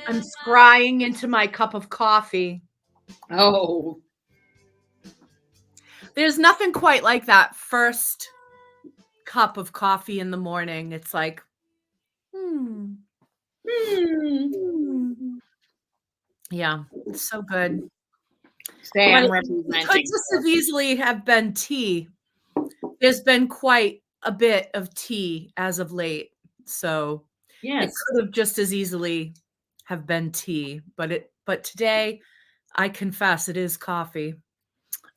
I'm scrying into my cup of coffee. Oh, There's nothing quite like that first cup of coffee in the morning. It's like, hmm. Yeah, it's so good. say But I'm it could representing. just as easily have been tea. There's been quite a bit of tea as of late, so it Yes. could have just as easily have been tea, but today, I confess it is coffee.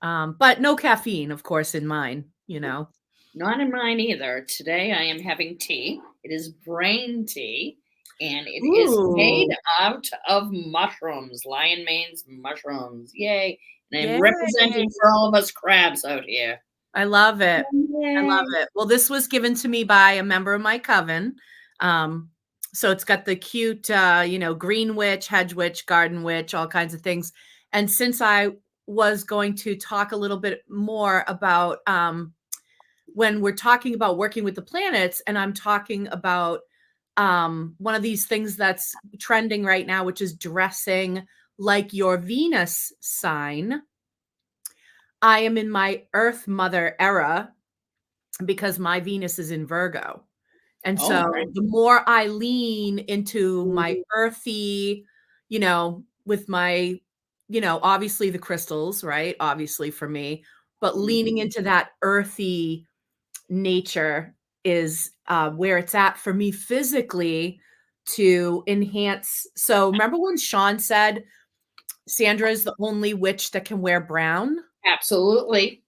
But no caffeine, of course, in mine, you know? Not in mine either. Today I am having tea. It is brain tea, and it is made Ooh, out of mushrooms, lion mane's mushrooms. Yay. And I'm yay. representing for all of us crabs out here. I love it. I love Yay. it. Well, this was given to me by a member of my coven. Um, so it's got the cute, green witch, hedge witch, garden witch, all kinds of things. And since I was going to talk a little bit more about when we're talking about working with the planets, and I'm talking about one of these things that's trending right now, which is dressing like your Venus sign. I am in my Earth Mother era because my Venus is in Virgo. And Oh, so right. the more I lean into my earthy, with my, obviously the crystals, right? Obviously for me, but leaning Mhm. into that earthy nature is where it's at for me physically to enhance. So remember when Sean said Sandra is the only witch that can wear brown? Absolutely.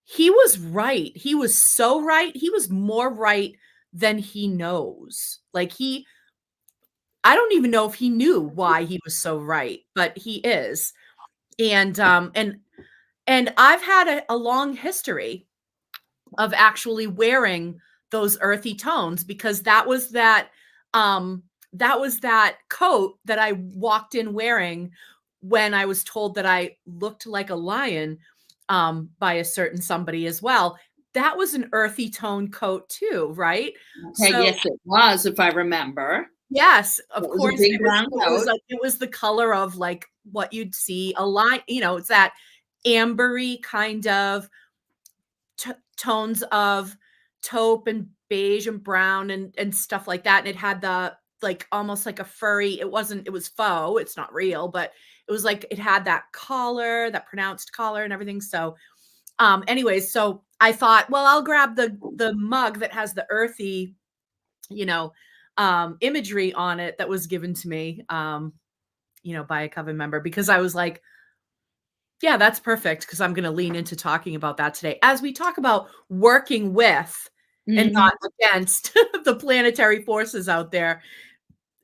He was right. He was so right. He was more right than he knows. I don't even know if he knew why he was so right, but he is. And I've had a long history of actually wearing those earthy tones because that was that coat that I walked in wearing when I was told that I looked like a lion by a certain somebody as well. That was an earthy tone coat too, right? Okay, So yes, it was, if I remember. yes, of It was a course big it was brown it was coat. like it was the color of like what you'd see a line, it's that ambery kind of tones of taupe and beige and brown and stuff like that, and it had the like almost like a furry, it was faux, it's not real, but it was like it had that collar, that pronounced collar and everything. So anyways, so I thought, well, I'll grab the mug that has the earthy, you know imagery on it that was given to me by a coven member, because I was like, yeah, that's perfect, because I'm going to lean into talking about that today as we talk about working with and Mhm. not against the planetary forces out there,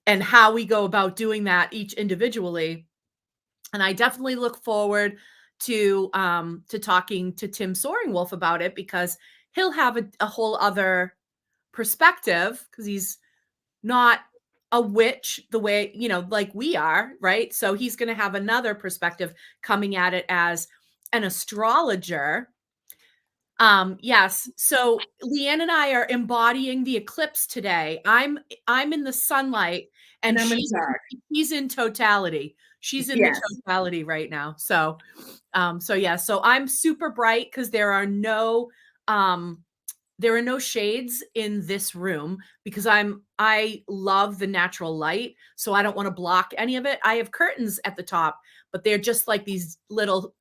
and how we go about doing that each individually. And I definitely look forward to talking to Tim Soaringwolf about it, because he'll have a whole other perspective, because he's not a witch the way, like we are, right? So he's going to have another perspective coming at it as an astrologer. Yes. So Leanne and I are embodying the eclipse today. I'm in the sunlight, And and I'm in the dark. she's in totality. She's in the Yes. totality right now. So yeah, so I'm super bright because um there are no shades in this room, because I love the natural light, so I don't want to block any of it. I have curtains at the top, but they're just like these little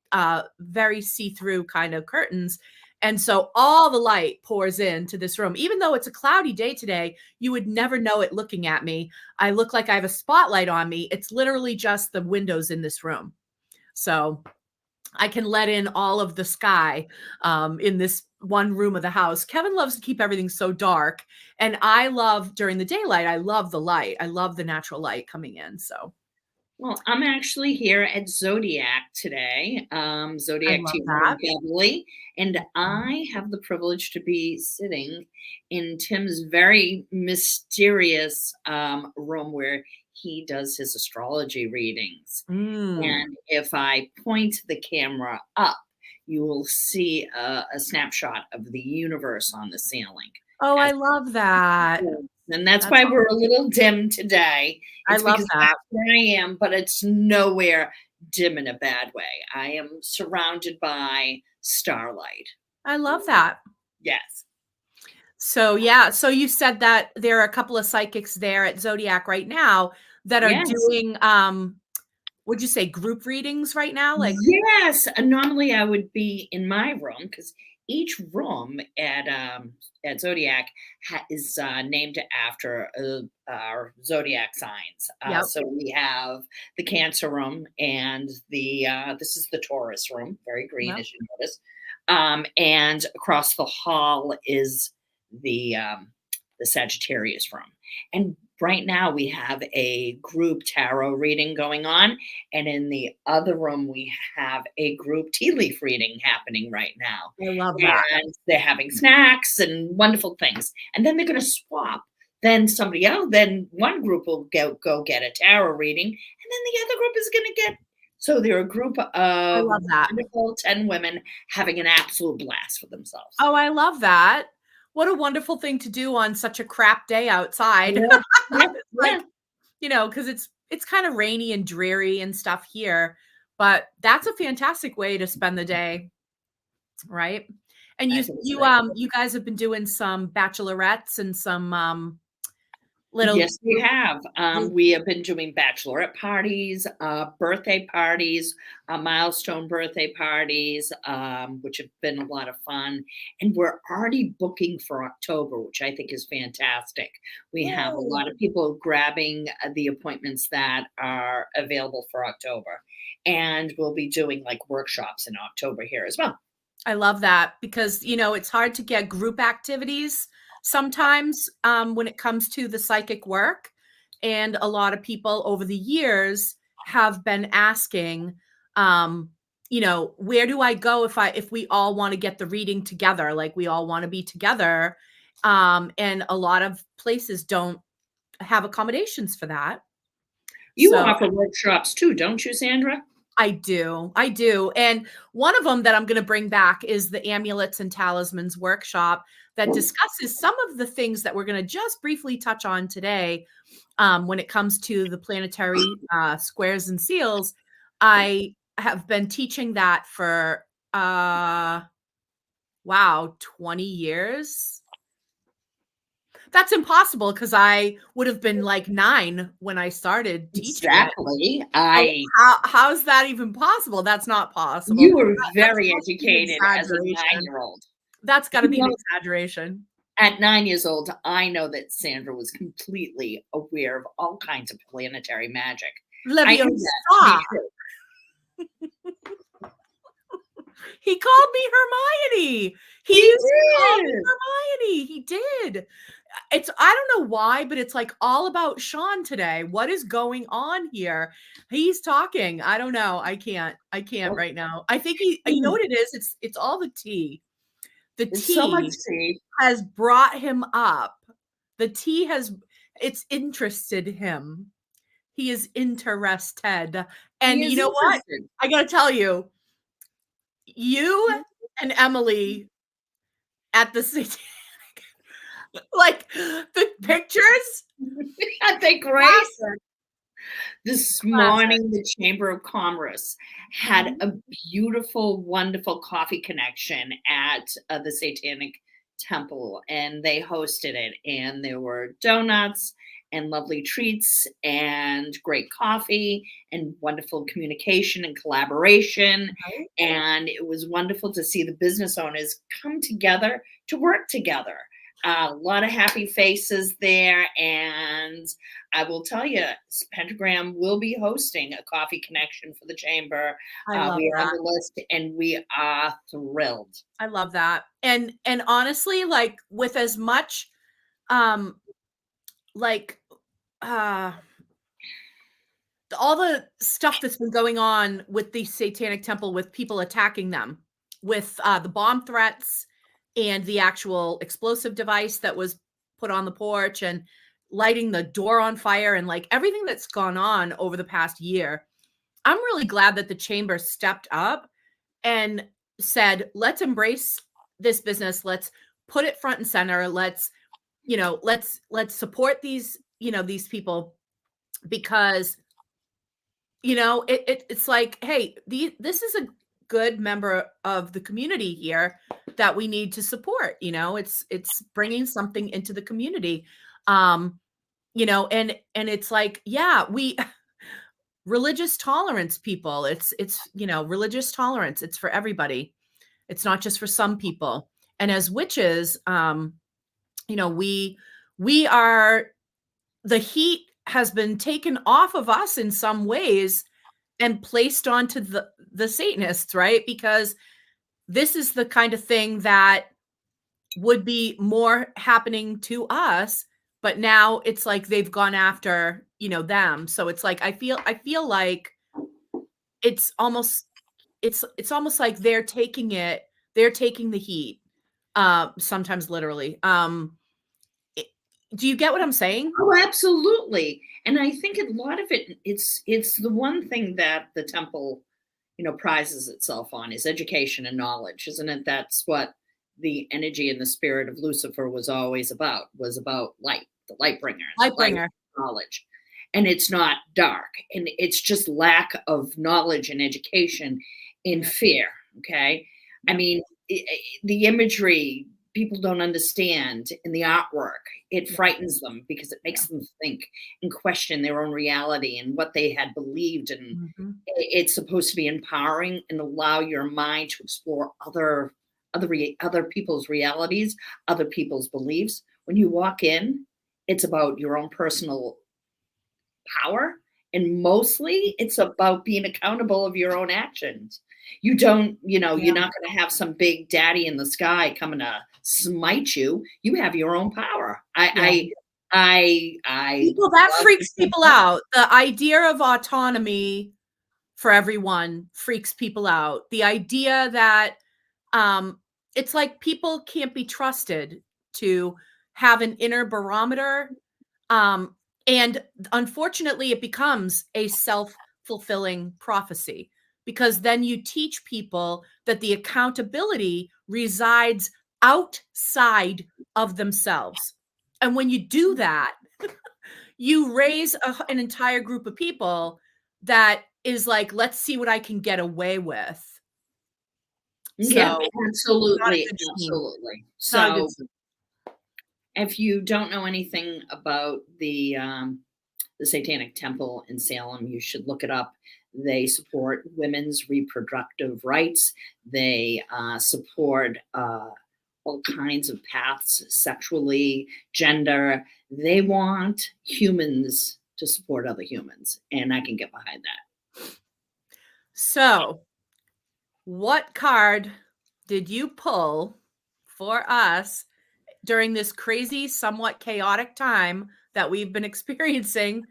very see-through kind of curtains. And so all the light pours into this room. Even though it's a cloudy day today, you would never know it looking at me. I look like I have a spotlight on me. It's literally just the windows in this room. So I can let in all of the sky in this one room of the house. Kevin loves to keep everything so dark, and I love during the daylight. I love the light. I love the natural light coming in. So Well, I'm actually here at Zodiac today, I Zodiac love Tea Room that. Beverly, and I have the privilege to be sitting in Tim's very mysterious room where he does his astrology readings. Mm. And if I point the camera up, you will see a snapshot of the universe on the ceiling. Oh, I As love that. and that's That's why we're a awesome. little dim today. I It's love because that's that. where I am, but it's nowhere dim in a bad way. I am surrounded by starlight. I love that. Yes. So, yeah, so you said that there are a couple of psychics there at Zodiac right now that are Yes. doing, would you say group readings right now? Like, Yes, normally I would be in my room because each room at Zodiac is named after our zodiac signs. yep, So we have the Cancer room, and the this is the Taurus room, very green yep. as you notice. And across the hall is the Sagittarius room. And right now we have a group tarot reading going on, and in the other room, we have a group tea leaf reading happening right now. I love that. And they're having snacks and wonderful things. And then they're going to swap. Then somebody else, then one group will go get a tarot reading, and then the other group is going to get. So they're a group I of love that. wonderful 10 women having an absolute blast for themselves. Oh, I love that. What a wonderful thing to do on such a crap day outside. Yeah, yeah, It's yeah. like, because it's kind of rainy and dreary and stuff here, but that's a fantastic way to spend the day, right? And I think it's great. you guys have been doing some bachelorettes and some little Yes, we have. group. We have been doing bachelorette parties, birthday parties, milestone birthday parties, which have been a lot of fun. And we're already booking for October, which I think is fantastic. We have a Yay. lot of people grabbing the appointments that are available for October. And we'll be doing like workshops in October here as well. I love that because, it's hard to get group activities sometimes when it comes to the psychic work. And a lot of people over the years have been asking, where do I go if we all want to get the reading together? Like we all want to be together. And a lot of places don't have accommodations for that. You So offer workshops too, don't you, Sandra? I do. I do. And one of them that I'm going to bring back is the Amulets and Talismans workshop that discusses some of the things that we're going to just briefly touch on today when it comes to the planetary squares and seals. I have been teaching that for, wow, 20 years. That's impossible because I would have been like 9 when I started teaching it. Exactly. So how's that even possible? That's not possible. You were That's very must be an educated as a exaggeration. 9-year-old. That's gotta You be an know, exaggeration. at 9 years old, I know that Sandra was completely aware of all kinds of planetary magic. I knew that to be Leviosa! true. He called me Hermione. He He used to call me did. Hermione. He did. I don't know why, but it's, like, all about Sean today. What is going on here? He's talking. I don't know. I can't Well, right now. I think you know what it is? It's all the tea. The it's so much tea tea. has brought him up. The tea has it's interested him. He is interested. He And you is know what? interested. I gotta tell you, you and Emily at the city, like the pictures, Aren't they great? classic, This classic. morning, the Chamber of Commerce had Mhm. a beautiful, wonderful coffee connection at the Satanic Temple, and they hosted it. And there were donuts and lovely treats and great coffee and wonderful communication and collaboration. Right? And it was wonderful to see the business owners come together to work together. A lot of happy faces there, and I will tell you, Pentagram will be hosting a coffee connection for the chamber. I love We are on that. the list, and we are thrilled. I love that. And honestly, like with as much um like uh all the stuff that's been going on with the Satanic Temple with people attacking them, with the bomb threats and the actual explosive device that was put on the porch and lighting the door on fire and like everything that's gone on over the past year. I'm really glad that the chamber stepped up and said, let's embrace this business. Let's put it front and center. Let's let's support these, these people, because it's like, hey, this is a good member of the community here that we need to support. It's bringing something into the community. And it's like, yeah, we religious tolerance, people. It's religious tolerance. It's for everybody. It's not just for some people. And as witches, we are, the heat has been taken off of us in some ways and placed onto the Satanists, right? Because this is the kind of thing that would be more happening to us, but now it's like they've gone after, them. So it's like I feel like it's almost it's almost like they're taking the heat, sometimes literally. Do you get what I'm saying? Oh, absolutely. And I think a lot of it's the one thing that the temple, prizes itself on is education and knowledge, isn't it? That's what the energy and the spirit of Lucifer was about light, the light bringer, the light Lightbringer. knowledge. And it's not dark. And it's just lack of knowledge and education in Yeah. fear. Okay. I Yeah. mean, the imagery people don't understand in the artwork, it Yeah. frightens them because it Yeah. makes them think and question their own reality and what they had believed. And Mhm. it's supposed to be empowering and allow your mind to explore other people's realities, other people's beliefs. When you walk in, it's about your own personal power, and mostly it's about being accountable of your own actions. You don't, Yeah. you're not going to have some big daddy in the sky coming to smite you. You have your own power. Yeah. I People that love freaks this people stuff. out. The idea of autonomy for everyone freaks people out. The idea that, um, it's like people can't be trusted to have an inner barometer. Um, and unfortunately, it becomes a self-fulfilling prophecy, because then you teach people that the accountability resides outside of themselves. And when you do that, you raise an entire group of people that is like, let's see what I can get away with. Yeah, So not a absolutely, good scheme. absolutely. Not a good So scheme. if you don't know anything about the Satanic Temple in Salem, you should look it up. They support women's reproductive rights. They support all kinds of paths, sexually, gender. They want humans to support other humans, and I can get behind that. So what card did you pull for us during this crazy, somewhat chaotic time that we've been experiencing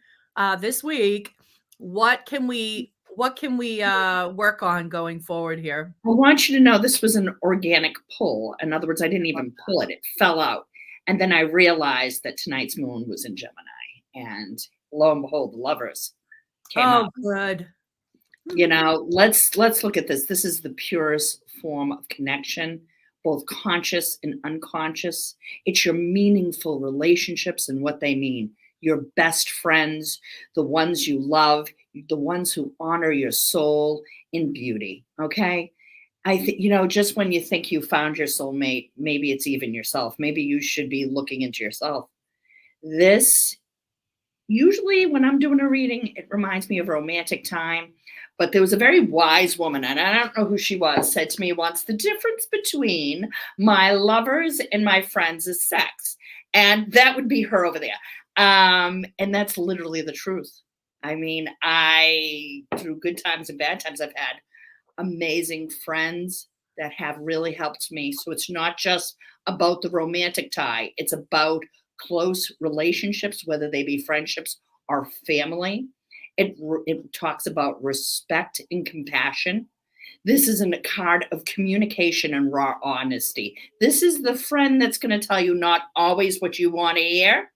this week? What can we work on going forward here? I want you to know this was an organic pull. In other words, I didn't even pull it, it fell out. And then I realized that tonight's moon was in Gemini. And lo and behold, the lovers came Oh, up. good. Let's look at this. This is the purest form of connection, both conscious and unconscious. It's your meaningful relationships and what they mean. Your best friends, the ones you love, the ones who honor your soul in beauty. Okay. I think, just when you think you found your soulmate, maybe it's even yourself. Maybe you should be looking into yourself. This Usually when I'm doing a reading, it reminds me of a romantic time. But there was a very wise woman, and I don't know who she was, said to me once, the difference between my lovers and my friends is sex. And that would be her over there. And that's literally the truth. I mean, through good times and bad times, I've had amazing friends that have really helped me. So it's not just about the romantic tie, it's about close relationships, whether they be friendships or family. It talks about respect and compassion. This isn't a card of communication and raw honesty. This is the friend that's going to tell you not always what you want to hear,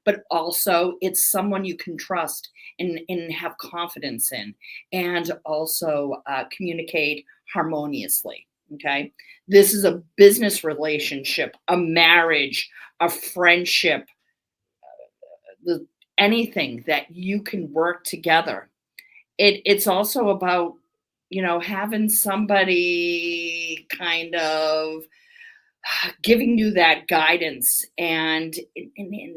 but also it's someone you can trust and have confidence in, and also communicate harmoniously. Okay. This is a business relationship, a marriage, a friendship, the anything that you can work together. It's also about, having somebody kind of giving you that guidance. And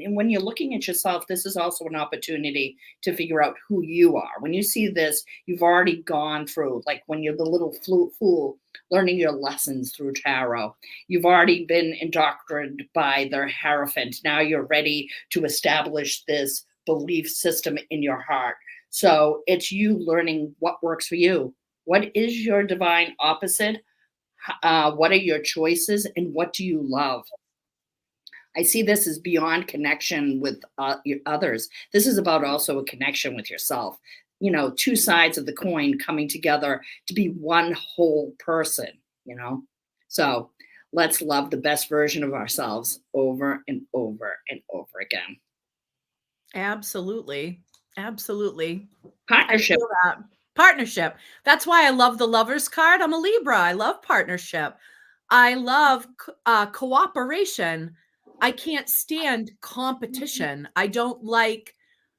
when you're looking at yourself, this is also an opportunity to figure out who you are. When you see this, you've already gone through, like when you're the little fool learning your lessons through tarot, you've already been indoctrinated by their hierophant. Now you're ready to establish this belief system in your heart. So it's you learning what works for you. What is your divine opposite? What are your choices and what do you love? I see this as beyond connection with others. This is about also a connection with yourself. Two sides of the coin coming together to be one whole person, you know? So let's love the best version of ourselves over and over and over again. Absolutely. Absolutely. I Partnership. feel that. Partnership. That's why I love the Lover's card. I'm a Libra. I love partnership. I love cooperation. I can't stand competition. I don't like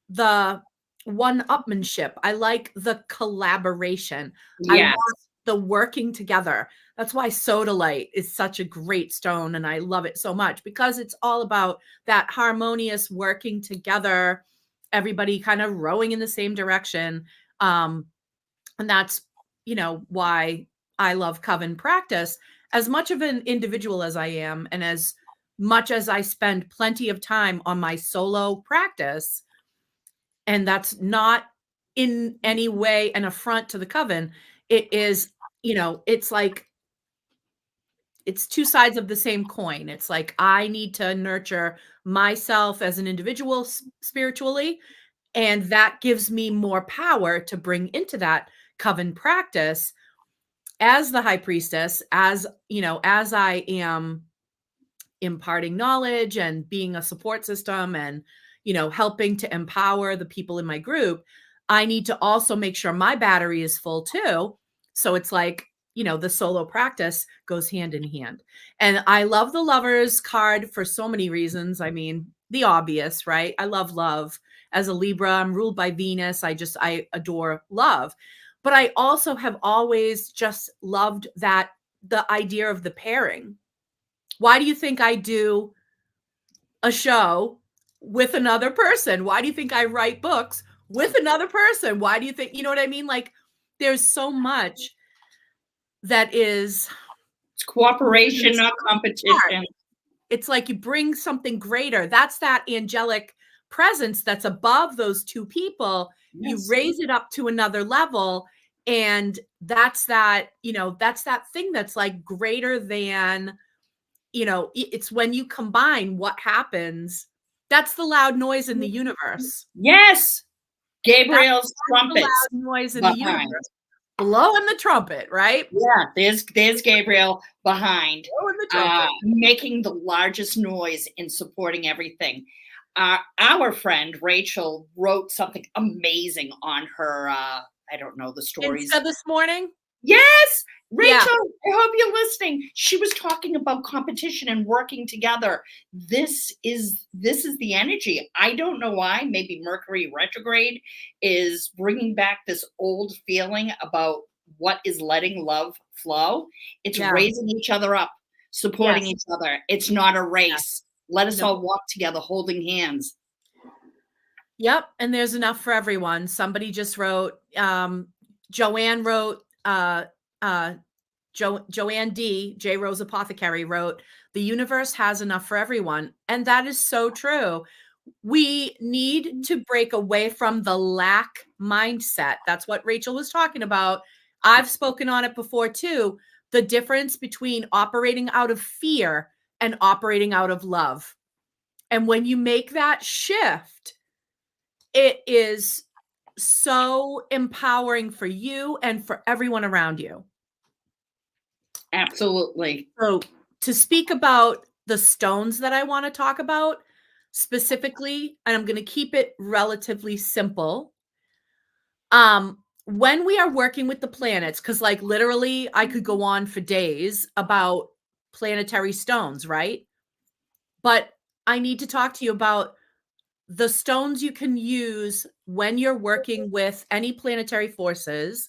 the one-upmanship. I like the collaboration. I Yes. want the working together. That's why sodalite is such a great stone, and I love it so much because it's all about that harmonious working together, everybody kind of rowing in the same direction. Um, and that's, why I love coven practice. As much of an individual as I am, and as much as I spend plenty of time on my solo practice, and that's not in any way an affront to the coven. It is, it's like it's two sides of the same coin. It's like I need to nurture myself as an individual spiritually, and that gives me more power to bring into that coven practice as the high priestess, as I am imparting knowledge and being a support system and, helping to empower the people in my group. I need to also make sure my battery is full too. So it's like, the solo practice goes hand in hand. And I love the Lovers card for so many reasons. I mean, the obvious, right? I love love. As a Libra, I'm ruled by Venus. I adore love. But I also have always just loved the idea of the pairing. Why do you think I do a show with another person? Why do you think I write books with another person? Why do you think, you know what I mean? Like, there's so much that is It's more than the cooperation, sum not of the parts. competition. It's like you bring something greater. That's that angelic presence that's above those two people. You Yes. raise it up to another level. And that's that thing that's like greater than, it's when you combine what happens. That's the loud noise in the universe. Yes. That's Gabriel's the trumpets loud noise in the behind. universe. Blowing the trumpet, right? Yeah, there's Gabriel behind, Blowing the trumpet. making the largest noise in supporting everything. Our friend Rachel wrote something amazing on her, I don't know the stories. Insta this morning? Yes, Yeah. Rachel, I hope you're listening. She was talking about competition and working together. This is the energy. I don't know why. Maybe Mercury retrograde is bringing back this old feeling about what is letting love flow. It's Yeah. raising each other up, supporting Yes. each other. It's not a Yeah. race. Let us No. all walk together holding hands. Yep, and there's enough for everyone. Somebody just wrote, Joanne wrote, Joanne D. J. Rose Apothecary wrote, "The universe has enough for everyone." And that is so true. We need to break away from the lack mindset. That's what Rachel was talking about. I've spoken on it before too. The difference between operating out of fear and operating out of love. And when you make that shift, it is so empowering for you and for everyone around you. Absolutely. So, to speak about the stones that I want to talk about specifically, and I'm going to keep it relatively simple. When we are working with the planets, because like literally I could go on for days about planetary stones, right? But I need to talk to you about the stones you can use when you're working with any planetary forces.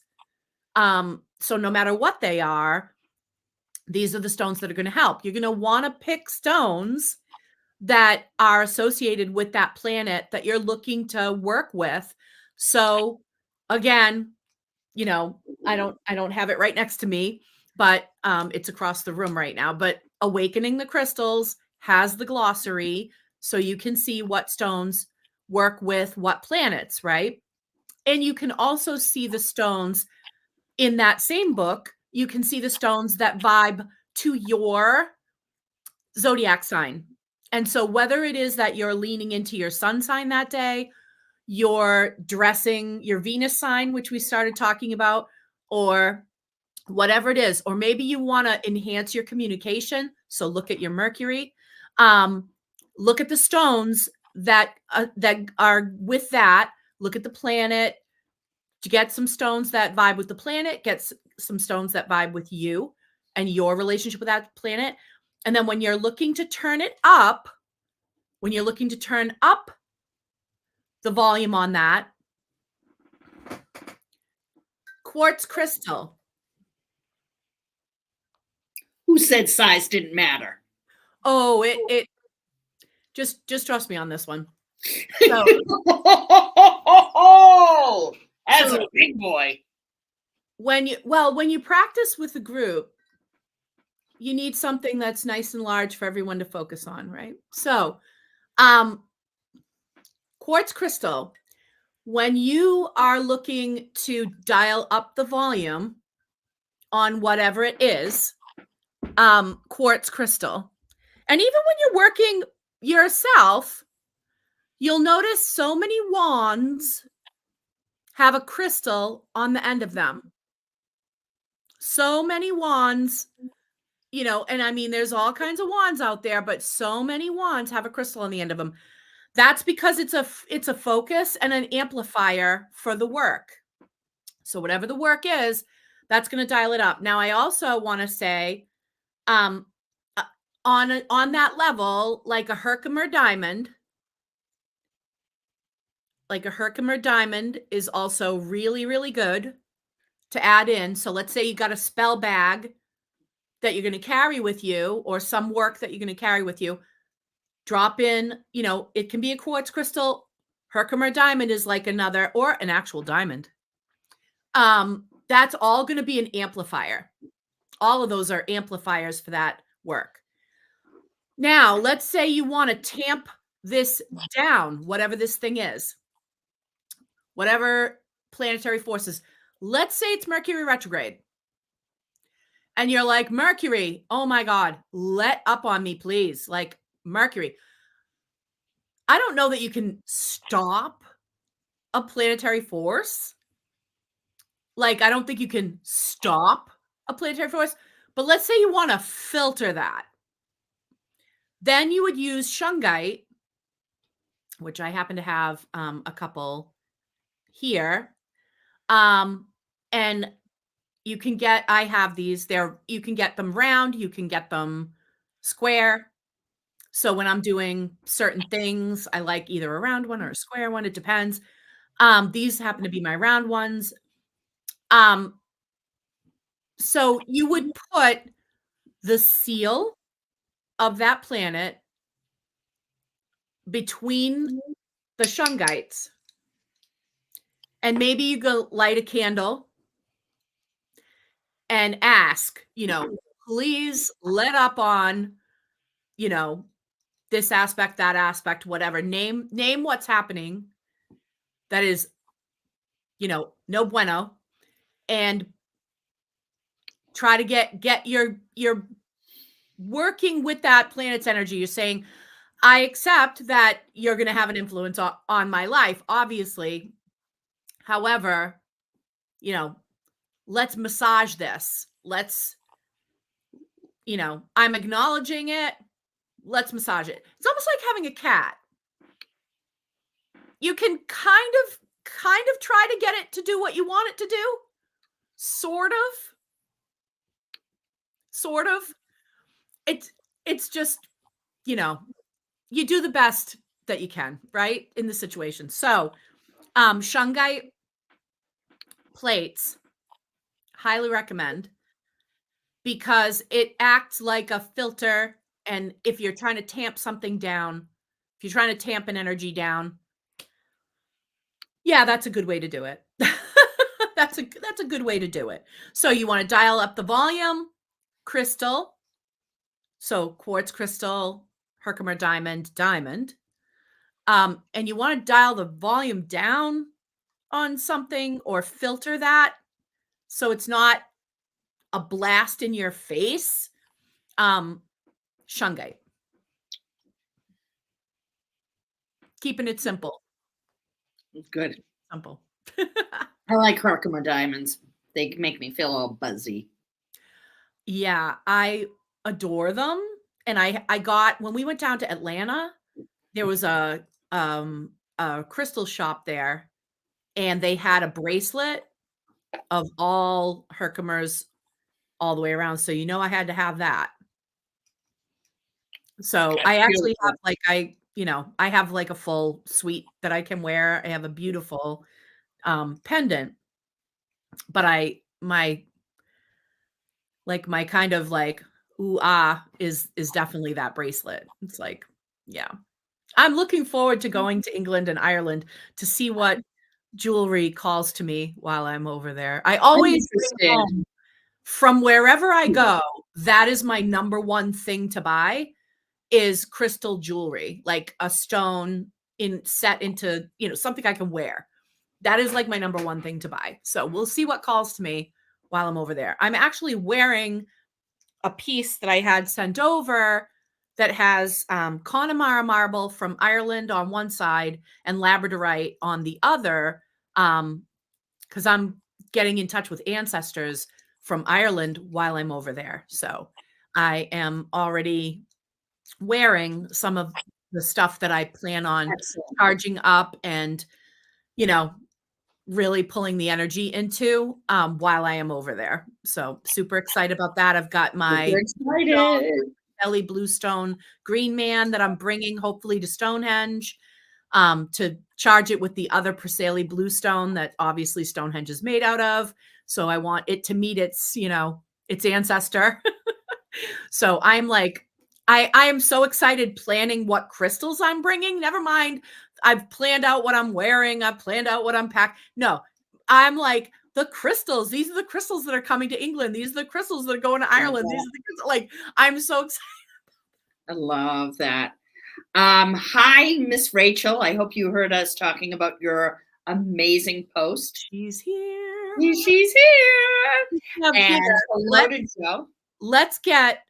So no matter what they are, these are the stones that are going to help. You're going to want to pick stones that are associated with that planet that you're looking to work with. So again, I don't have it right next to me, but it's across the room right now. But Awakening the Crystals has the glossary so you can see what stones work with what planets, right? And you can also see the stones in that same book. You can see the stones that vibe to your zodiac sign. And so whether it is that you're leaning into your sun sign that day, you're dressing your Venus sign, which we started talking about, or whatever it is, or maybe you want to enhance your communication. So look at your Mercury. Um, Look at the stones that are with that. Look at the planet. To get some stones that vibe with the planet, get some stones that vibe with you and your relationship with that planet. And then when you're looking to turn it up, when you're looking to turn up the volume on that, quartz crystal. Who said size didn't matter? Oh, it just trust me on this one. So, As so a big boy. when you practice with a group, you need something that's nice and large for everyone to focus on, right? So, quartz crystal, when you are looking to dial up the volume on whatever it is, quartz crystal. And even when you're working yourself, you'll notice so many wands have a crystal on the end of them. So many wands, and I mean, there's all kinds of wands out there, but so many wands have a crystal on the end of them. That's because it's a focus and an amplifier for the work. So whatever the work is, that's going to dial it up. Now, I also want to say, um, on that level, like a Herkimer diamond, is also really, really good to add in. So let's say you got a spell bag that you're going to carry with you, or some work that you're going to carry with you. Drop in, it can be a quartz crystal. Herkimer diamond is like another, or an actual diamond. That's all going to be an amplifier. All of those are amplifiers for that work. Now, let's say you want to tamp this down, whatever this thing is, whatever planetary forces. Let's say it's Mercury retrograde. And you're like, Mercury, oh my God, let up on me, please. Like, Mercury. I don't know that you can stop a planetary force. Like, I don't think you can stop a planetary force, but let's say you want to filter that. Then you would use shungite, which I happen to have a couple here. And I have these there. You can get them round, you can get them square. So when I'm doing certain things, I like either a round one or a square one. It depends. These happen to be my round ones. So you would put the seal of that planet between the shungites, and maybe you go light a candle and ask, please let up on, this aspect, that aspect, whatever. Name what's happening that is, no bueno, and try to get your working with that planet's energy. You're saying, I accept that you're going to have an influence on my life, obviously. However, let's massage this. I'm acknowledging it. Let's massage it. It's almost like having a cat. You can kind of try to get it to do what you want it to do. Sort of. It's just, you do the best that you can, right? In the situation. So, shungite plates, highly recommend because it acts like a filter. And if you're trying to tamp something down, if you're trying to tamp an energy down, yeah, that's a good way to do it. That's a good way to do it. So you want to dial up the volume, crystal, so quartz crystal, Herkimer diamond, diamond. And you want to dial the volume down on something or filter that so it's not a blast in your face. Um, shungite. Keeping it simple. Good. Simple. I like Herkimer diamonds. They make me feel all buzzy. Yeah, I adore them. And I got when we went down to Atlanta, there was a crystal shop there, and they had a bracelet of all Herkimers all the way around. So I had to have that. So That's I actually have beautiful. I have like a full suite that I can wear. I have a beautiful pendant, but my kind of like ooh ah is definitely that bracelet. It's like, yeah. I'm looking forward to going to England and Ireland to see what jewelry calls to me while I'm over there. I I'm always bring interested. home from wherever I go, that is my number one thing to buy is crystal jewelry, like a stone set into, something I can wear. That is like my number one thing to buy. So we'll see what calls to me while I'm over there. I'm actually wearing a piece that I had sent over that has Connemara marble from Ireland on one side and labradorite on the other, because I'm getting in touch with ancestors from Ireland while I'm over there. So I am already wearing some of the stuff that I plan on Excellent. charging up and, you know, really pulling the energy into while I am over there. So super excited about that. I've got my Super excited. Ellie Bluestone Green Man that I'm bringing hopefully to Stonehenge to charge it with the other Preseli Bluestone that obviously Stonehenge is made out of. So I want it to meet its ancestor. So I'm like, I am so excited planning what crystals I'm bringing. Never mind, I've planned out what I'm wearing. I've planned out what I'm packing. No, I'm like the crystals. These are the crystals that are coming to England. These are the crystals that are going to Love Ireland. These that. are the crystals. Like I'm so excited. I love that. Hi, Miss Rachel. I hope you heard us talking about your amazing post. She's here. She's here. Now, Peter, And hello to Joe. let's get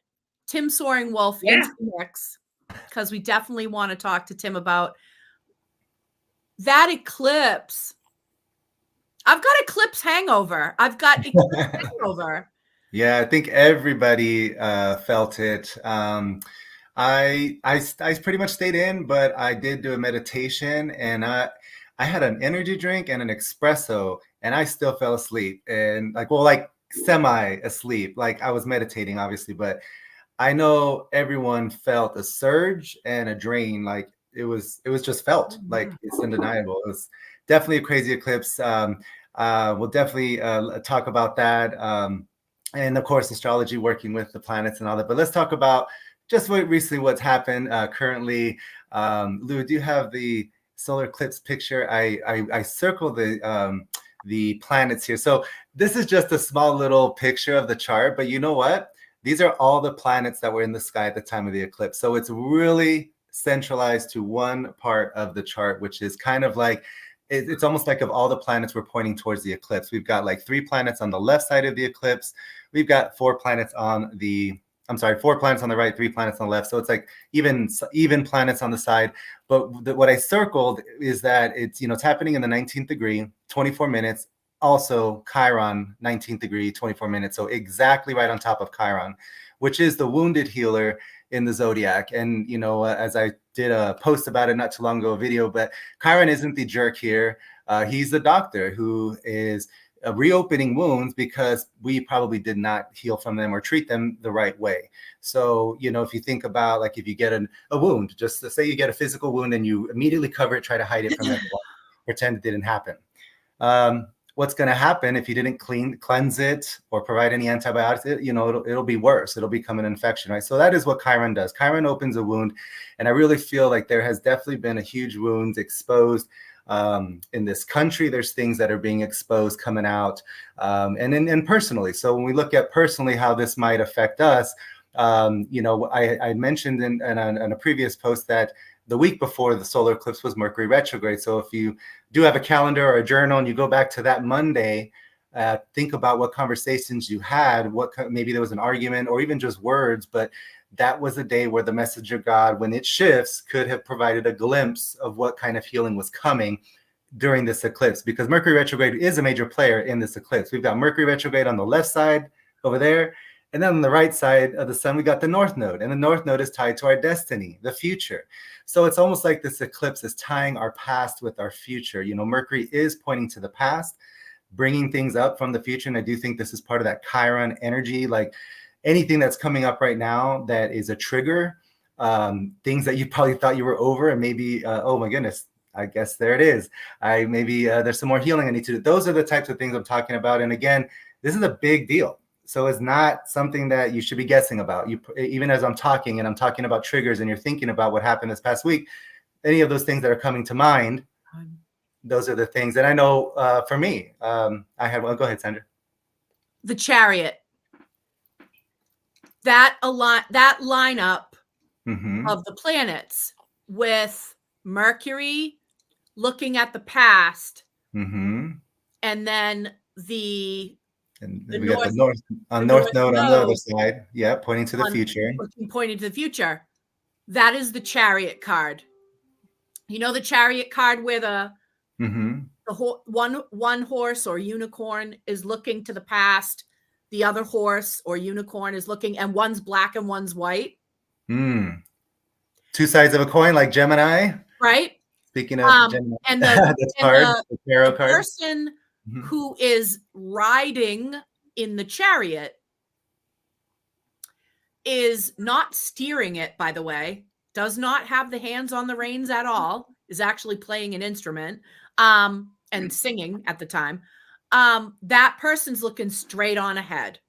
Tim Soaring Wolf Yeah. into the mix because we definitely want to talk to Tim about that eclipse. I've got eclipse hangover. I've got eclipse hangover. Yeah, I think everybody felt it. I pretty much stayed in, but I did do a meditation, and I had an energy drink and an espresso, and I still fell asleep, and like semi asleep. Like I was meditating, obviously, but I know everyone felt a surge and a drain. Like it was just felt like it's undeniable. It was definitely a crazy eclipse. We'll definitely talk about that. And of course, astrology, working with the planets and all that. But let's talk about just recently what's happened currently. Lou, do you have the solar eclipse picture? I circled the planets here. So this is just a small little picture of the chart, but you know what? These are all the planets that were in the sky at the time of the eclipse. So it's really centralized to one part of the chart, which is kind of like, it's almost like if all the planets were pointing towards the eclipse. We've got like 3 planets on the left side of the eclipse. We've got 4 planets on the, 4 planets on the right, 3 planets on the left. So it's like even planets on the side. But what I circled is that it's happening in the 19th degree, 24 minutes. Also Chiron, 19th degree, 24 minutes. So exactly right on top of Chiron, which is the wounded healer in the zodiac. And as I did a post about it not too long ago, a video, but Chiron isn't the jerk here. He's the doctor who is reopening wounds because we probably did not heal from them or treat them the right way. So, if you think about, like, if you get a wound, just to say you get a physical wound and you immediately cover it, try to hide it from everyone, pretend it didn't happen. What's going to happen if you didn't cleanse it or provide any antibiotics? It'll be worse. It'll become an infection, right? So that is what Chiron does. Chiron opens a wound, and I really feel like there has definitely been a huge wound exposed in this country. There's things that are being exposed coming out, and personally. So when we look at personally how this might affect us, I mentioned in a previous post that the week before the solar eclipse was Mercury retrograde. So if you do have a calendar or a journal and you go back to that Monday, think about what conversations you had, maybe there was an argument or even just words, but that was a day where the message of God, when it shifts, could have provided a glimpse of what kind of healing was coming during this eclipse, because Mercury retrograde is a major player in this eclipse. We've got Mercury retrograde on the left side over there. And then on the right side of the sun, we got the North Node. And the North Node is tied to our destiny, the future. So it's almost like this eclipse is tying our past with our future. Mercury is pointing to the past, bringing things up from the future. And I do think this is part of that Chiron energy, like anything that's coming up right now that is a trigger, things that you probably thought you were over, and maybe, oh my goodness, I guess there it is. There's some more healing I need to do. Those are the types of things I'm talking about. And again, this is a big deal. So it's not something that you should be guessing about. Even as I'm talking and I'm talking about triggers and you're thinking about what happened this past week, any of those things that are coming to mind, those are the things. And I know for me, go ahead, Sandra. The Chariot. That lineup of the planets with Mercury looking at the past, and then we got the North Node on the other side. Yeah, pointing to the future. Pointing to the future. That is the Chariot card. The Chariot card where the one horse or unicorn is looking to the past, the other horse or unicorn is looking, and one's black and one's white. Two sides of a coin, like Gemini. Right. Speaking of Gemini, and the tarot card. Person who is riding in the chariot is not steering it, by the way, does not have the hands on the reins at all, is actually playing an instrument and singing at the time. That person's looking straight on ahead.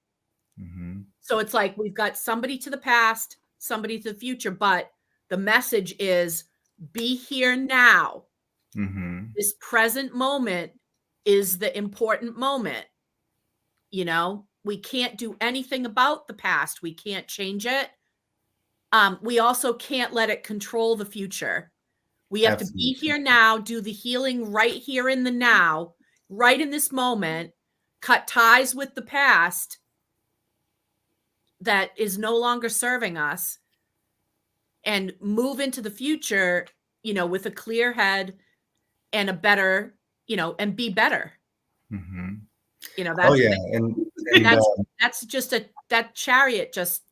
So it's like we've got somebody to the past, somebody to the future, but the message is be here now. This present moment is the important moment. We can't do anything about the past. We can't change it. We also can't let it control the future. We have to be here now, do the healing right here in the now, right in this moment, cut ties with the past that is no longer serving us, and move into the future, with a clear head and a better, and be better. That's just that Chariot just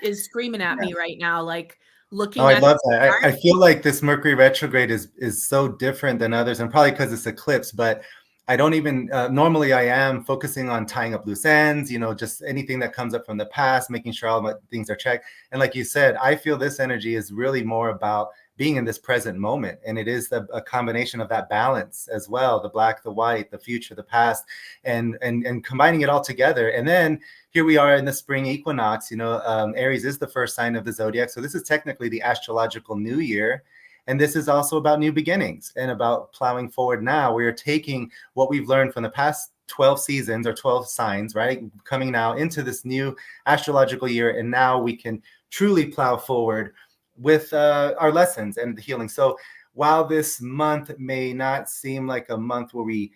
is screaming at me right now, like looking at. I love that. I feel like this Mercury retrograde is so different than others, and probably because it's eclipse, but I don't even normally I am focusing on tying up loose ends, just anything that comes up from the past, making sure all my things are checked. And like you said, I feel this energy is really more about being in this present moment. And it is a combination of that balance as well, the black, the white, the future, the past, and combining it all together. And then here we are in the spring equinox. Aries is the first sign of the zodiac. So this is technically the astrological new year. And this is also about new beginnings and about plowing forward now. We are taking what we've learned from the past 12 seasons or 12 signs, right? Coming now into this new astrological year. And now we can truly plow forward with our lessons and the healing. So while this month may not seem like a month where we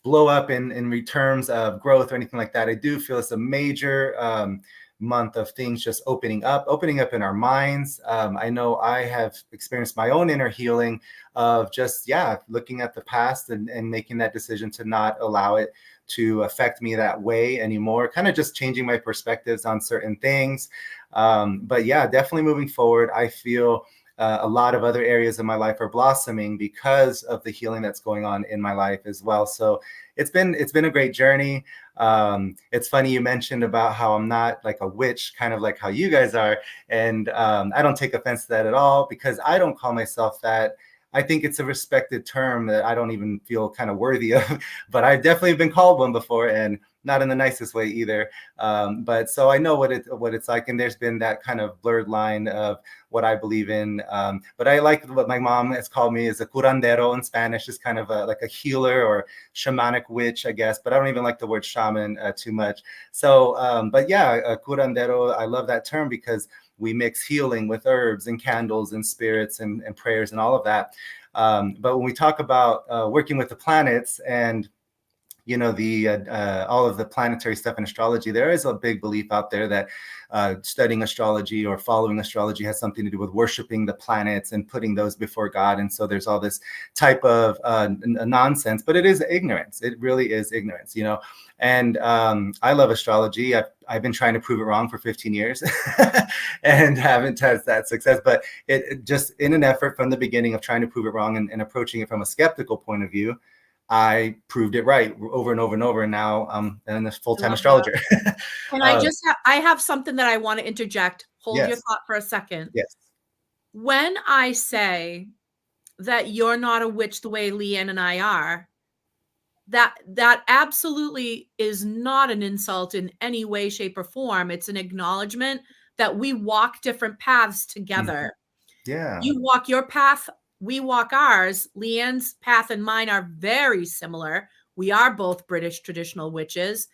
blow up in terms of growth or anything like that, I do feel it's a major month of things just opening up in our minds. I know I have experienced my own inner healing of just, looking at the past and making that decision to not allow it to affect me that way anymore, kind of just changing my perspectives on certain things. But definitely moving forward, I feel a lot of other areas of my life are blossoming because of the healing that's going on in my life as well. So it's been a great journey. It's funny you mentioned about how I'm not like a witch, kind of like how you guys are. And I don't take offense to that at all, because I don't call myself that. I think it's a respected term that I don't even feel kind of worthy of, but I've definitely been called one before, and not in the nicest way either. But so I know what it's like, and there's been that kind of blurred line of what I believe in. But I like what my mom has called me is a curandero in Spanish, is kind of like a healer or shamanic witch, I guess. But I don't even like the word shaman too much. So, but yeah, a curandero, I love that term because we mix healing with herbs and candles and spirits and prayers and all of that. But when we talk about working with the planets and the all of the planetary stuff in astrology, there is a big belief out there that studying astrology or following astrology has something to do with worshiping the planets and putting those before God. And so there's all this type of nonsense, but it is ignorance. It really is ignorance, And I love astrology. I've been trying to prove it wrong for 15 years and haven't had that success. But it just in an effort from the beginning of trying to prove it wrong and approaching it from a skeptical point of view, I proved it right over and over and over. And now I'm a full-time astrologer. And I have something that I want to interject. Hold your thought for a second. Yes. When I say that you're not a witch the way Leanne and I are, that absolutely is not an insult in any way, shape, or form. It's an acknowledgement that we walk different paths together. Yeah. You walk your path, we walk ours. Leanne's path and mine are very similar. We are both British traditional witches.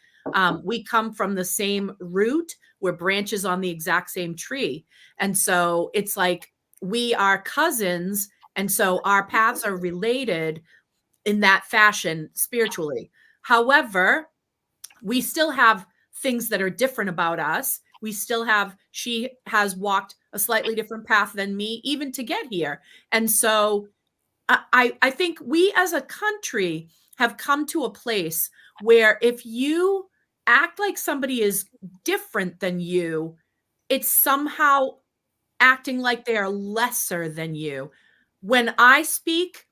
We come from the same root. We're branches on the exact same tree. And so it's like we are cousins. And so our paths are related in that fashion spiritually. However, we still have things that are different about us. She has walked a slightly different path than me, even to get here. And so I think we as a country have come to a place where if you act like somebody is different than you, it's somehow acting like they are lesser than you. When I speak,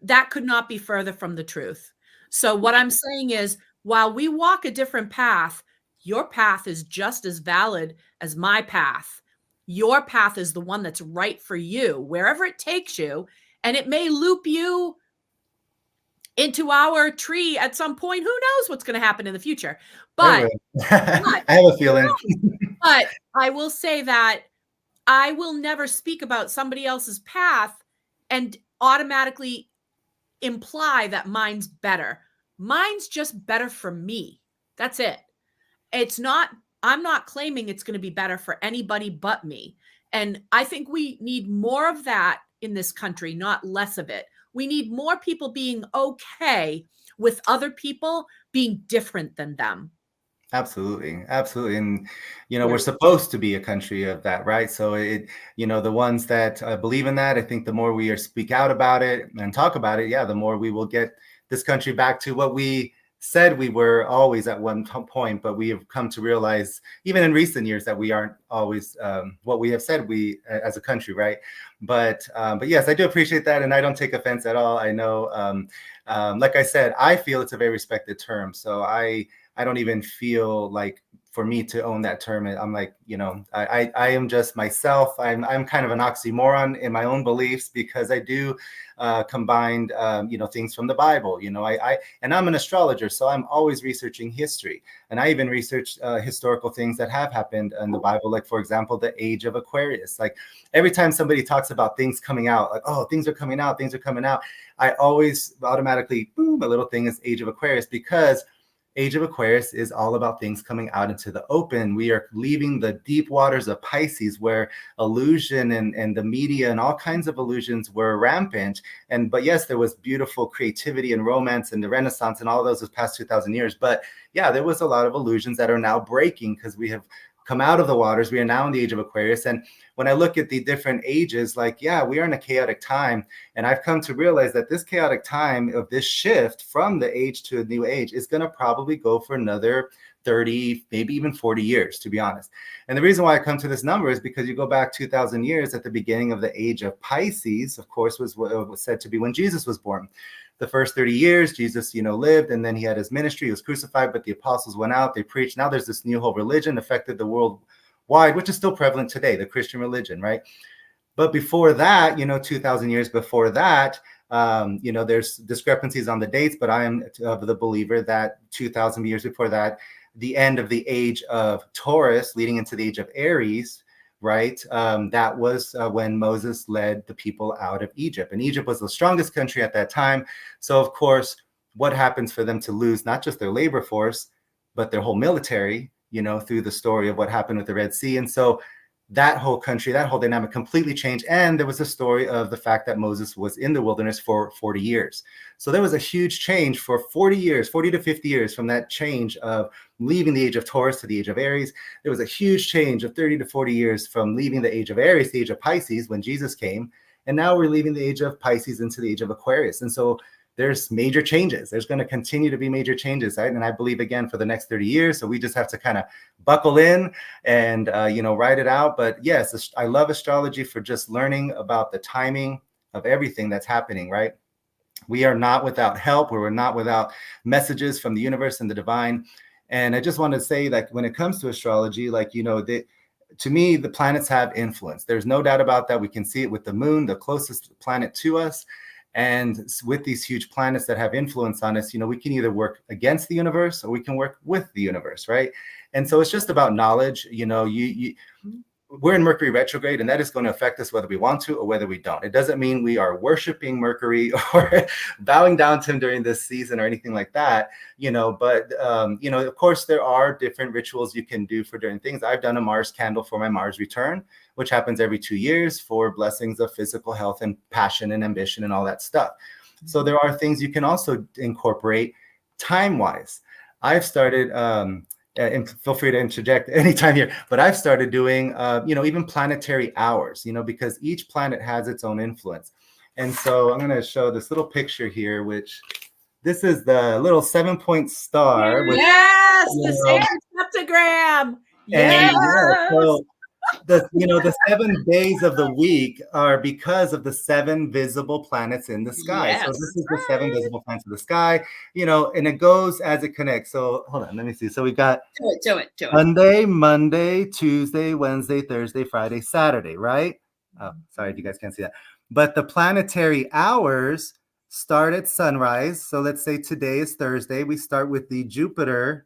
that could not be further from the truth. So what I'm saying is, while we walk a different path, your path is just as valid as my path. Your path is the one that's right for you, wherever it takes you. And it may loop you into our tree at some point. Who knows what's going to happen in the future? But I have a feeling. But I will say that I will never speak about somebody else's path and automatically imply that mine's better. Mine's just better for me. That's it. I'm not claiming it's going to be better for anybody but me. And I think we need more of that in this country, not less of it. We need more people being okay with other people being different than them. Absolutely. Absolutely. And, we're supposed to be a country of that, right? So the ones that believe in that, I think the more we speak out about it and talk about it, the more we will get this country back to what we said we were always at one point, but we have come to realize, even in recent years, that we aren't always what we have said we as a country, right? But yes, I do appreciate that, and I don't take offense at all. I know, like I said, I feel it's a very respected term, so I don't even feel like for me to own that term. I'm like, I am just myself. I'm kind of an oxymoron in my own beliefs, because I do combine, things from the Bible. And I'm an astrologer, so I'm always researching history. And I even research historical things that have happened in the Bible. Like, for example, the age of Aquarius. Like, every time somebody talks about things coming out, like, oh, things are coming out, I always automatically, boom, a little thing is age of Aquarius, because Age of Aquarius is all about things coming out into the open. We are leaving the deep waters of Pisces, where illusion and the media and all kinds of illusions were rampant. But yes, there was beautiful creativity and romance and the Renaissance and all of those past 2,000 years. But yeah, there was a lot of illusions that are now breaking, because we have come out of the waters. We are now in the age of Aquarius. And when I look at the different ages, like, we are in a chaotic time. And I've come to realize that this chaotic time of this shift from the age to a new age is going to probably go for another 30, maybe even 40 years, to be honest. And the reason why I come to this number is because you go back 2,000 years at the beginning of the age of Pisces, of course, was what was said to be when Jesus was born. The first 30 years, Jesus, lived, and then he had his ministry. He was crucified, but the apostles went out, they preached. Now there's this new whole religion affected the world wide, which is still prevalent today, the Christian religion, right? But before that, 2,000 years before that, there's discrepancies on the dates, but I am of the believer that 2,000 years before that, the end of the age of Taurus leading into the age of Aries, right? That was when Moses led the people out of Egypt. And Egypt was the strongest country at that time. So, of course, what happens for them to lose not just their labor force, but their whole military, through the story of what happened with the Red Sea. And so that whole country, that whole dynamic completely changed. And there was a story of the fact that Moses was in the wilderness for 40 years. So there was a huge change for 40 years, 40 to 50 years from that change of leaving the age of Taurus to the age of Aries. There was a huge change of 30 to 40 years from leaving the age of Aries to the age of Pisces when Jesus came. And now we're leaving the age of Pisces into the age of Aquarius. And so there's major changes. There's going to continue to be major changes, right? And I believe, again, for the next 30 years. So we just have to kind of buckle in and, ride it out. But yes, I love astrology for just learning about the timing of everything that's happening, right? We are not without help. We're not without messages from the universe and the divine. And I just want to say that when it comes to astrology, to me, the planets have influence. There's no doubt about that. We can see it with the moon, the closest planet to us. And with these huge planets that have influence on us, we can either work against the universe or we can work with the universe, right? And so it's just about knowledge. We're in Mercury retrograde, and that is going to affect us whether we want to or whether we don't. It doesn't mean we are worshiping Mercury or bowing down to him during this season or anything like that, but, of course, there are different rituals you can do for different things. I've done a Mars candle for my Mars return, which happens every 2 years for blessings of physical health and passion and ambition and all that stuff. So there are things you can also incorporate time-wise. I've started, and feel free to interject anytime here, but I've started doing, even planetary hours, because each planet has its own influence. And so I'm going to show this little picture here, which this is the little 7-point star. Yes, the septagram. Yes. So the 7 days of the week are because of the 7 visible planets in the sky. Yes. So this is the 7 visible planets in the sky, and it goes as it connects. So hold on, let me see. So we got do it. Sunday, Monday, Tuesday, Wednesday, Thursday, Friday, Saturday, right? Oh, sorry if you guys can't see that. But the planetary hours start at sunrise. So let's say today is Thursday. We start with the Jupiter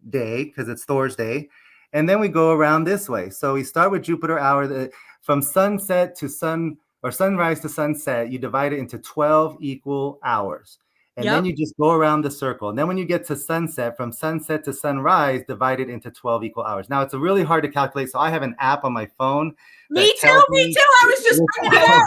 day because it's Thor's day. And then we go around this way. So we start with Jupiter hour from sunset to sunrise to sunset. You divide it into 12 equal hours. And then you just go around the circle. And then when you get to sunset, from sunset to sunrise, divide it into 12 equal hours. Now, it's really hard to calculate. So I have an app on my phone. Me too. I was just bringing it up.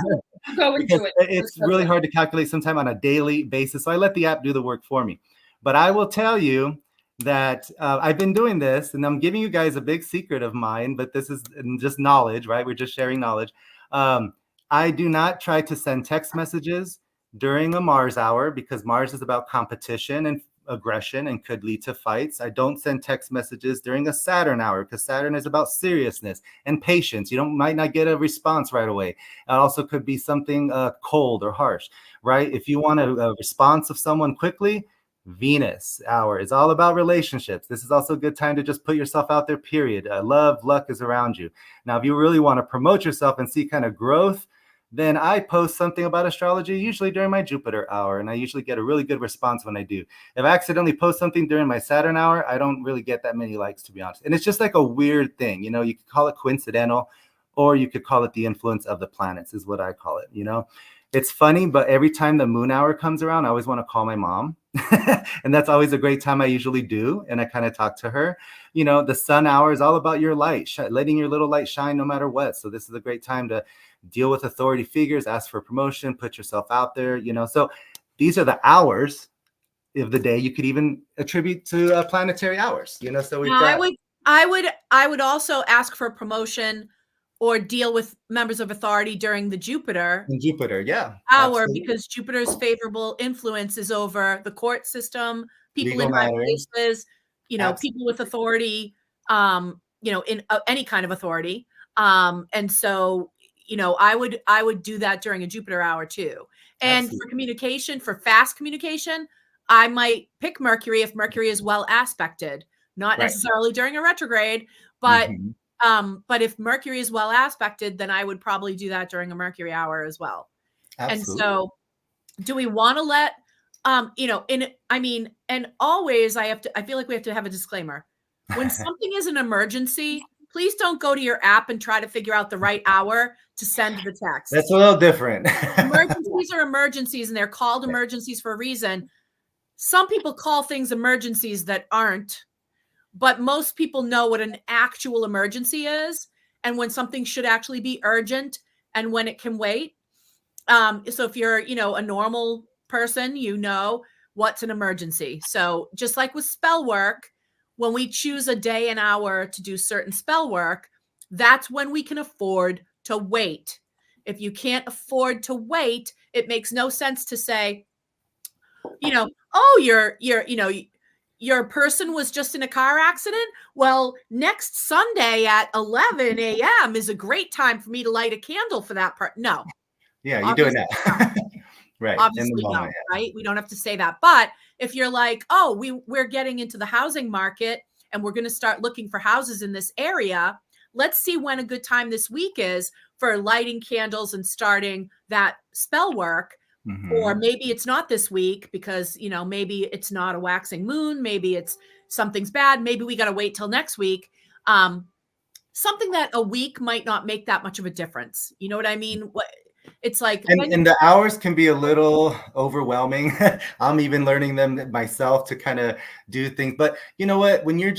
Go into it. It's really hard to calculate sometime on a daily basis. So I let the app do the work for me. But I will tell you that I've been doing this, and I'm giving you guys a big secret of mine, but this is just knowledge, right? We're just sharing knowledge. I do not try to send text messages during a Mars hour because Mars is about competition and aggression and could lead to fights. I don't send text messages during a Saturn hour because Saturn is about seriousness and patience. You might not get a response right away. It also could be something cold or harsh, right? If you want a response of someone quickly, Venus hour is all about relationships. This is also a good time to just put yourself out there, period. Love, luck is around you. Now, if you really want to promote yourself and see kind of growth, then I post something about astrology, usually during my Jupiter hour, and I usually get a really good response when I do. If I accidentally post something during my Saturn hour, I don't really get that many likes, to be honest. And it's just like a weird thing. You could call it coincidental, or you could call it the influence of the planets, is what I call it. It's funny, but every time the moon hour comes around, I always want to call my mom. And that's always a great time I usually do. And I kind of talk to her. The sun hour is all about your light, letting your little light shine no matter what. So this is a great time to deal with authority figures, ask for promotion, put yourself out there, So these are the hours of the day you could even attribute to planetary hours, So we've got... I would also ask for promotion or deal with members of authority during the Jupiter yeah, hour, absolutely. because Jupiter's favorable influence is over the court system, people Legal in high matters. places, people with authority, in any kind of authority. And so, I would do that during a Jupiter hour too. And Absolutely. for communication, for fast communication, I might pick Mercury if Mercury is well aspected, not Right. necessarily during a retrograde, but Mhm. but if Mercury is well aspected, then I would probably do that during a Mercury hour as well. And Absolutely. so, do we want to let, and always I feel like we have to have a disclaimer. When something is an emergency, please don't go to your app and try to figure out the right hour to send the text. That's a little different. Emergencies are emergencies, and they're called emergencies for a reason. Some people call things emergencies that aren't, but most people know what an actual emergency is and when something should actually be urgent and when it can wait. So if you're, a normal person, what's an emergency. So just like with spell work, when we choose a day and hour to do certain spell work, that's when we can afford to wait. If you can't afford to wait, it makes no sense to say, oh, your person was just in a car accident. Well, next Sunday at 11 a.m. is a great time for me to light a candle for that part. No, Yeah, you're doing obviously not. that. Right. In the Obviously no, moment. right? We don't have to say that. But if you're like, oh, we're getting into the housing market and we're going to start looking for houses in this area, let's see when a good time this week is for lighting candles and starting that spell work. Or Mhm. maybe it's not this week because, maybe it's not a waxing moon. Maybe it's something's bad. Maybe we got to wait till next week. Something that a week might not make that much of a difference. You know what I mean? It's like then And the hours can be a little overwhelming. I'm even learning them myself to kind of do things. But you know what? When you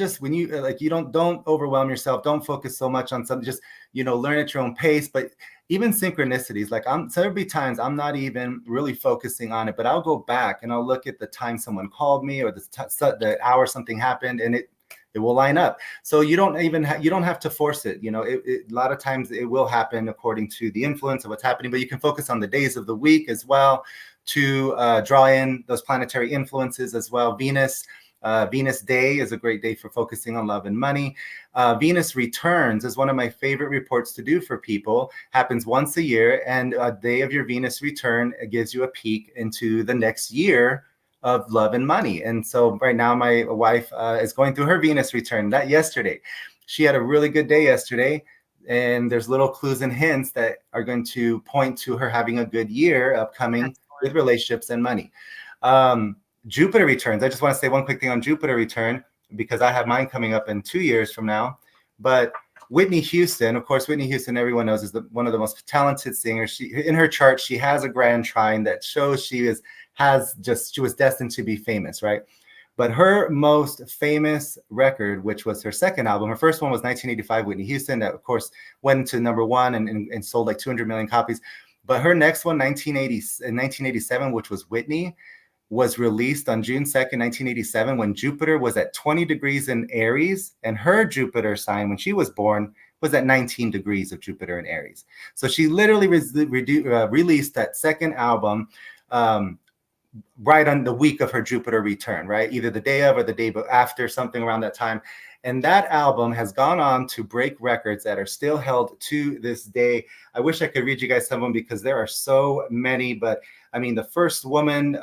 like, you don't overwhelm yourself. Don't focus so much on something. Just, learn at your own pace. But even synchronicities, like so there'll be times I'm not even really focusing on it, but I'll go back and I'll look at the time someone called me or the hour something happened, and it will line up. So you don't have to force it. A lot of times it will happen according to the influence of what's happening, but you can focus on the days of the week as well to draw in those planetary influences as well. Venus Day is a great day for focusing on love and money. Venus returns is one of my favorite reports to do for people. Happens once a year, and a day of your Venus return gives you a peek into the next year of love and money. And so right now my wife is going through her Venus return that yesterday. She had a really good day yesterday, and there's little clues and hints that are going to point to her having a good year upcoming with relationships and money. Jupiter returns. I just want to say one quick thing on Jupiter return, because I have mine coming up in 2 years from now. But Whitney Houston, of course, Whitney Houston, everyone knows, is one of the most talented singers. In her chart, she has a grand trine that shows she was destined to be famous, right? But her most famous record, which was her second album, her first one was 1985, Whitney Houston, that of course went to number one and sold like 200 million copies. But her next one, 1987, which was Whitney, was released on June 2nd, 1987, when Jupiter was at 20 degrees in Aries, and her Jupiter sign when she was born was at 19 degrees of Jupiter in Aries. So she literally released that second album right on the week of her Jupiter return, right? Either the day of or the day after, something around that time. And that album has gone on to break records that are still held to this day. I wish I could read you guys some of them because there are so many, but I mean, the first woman,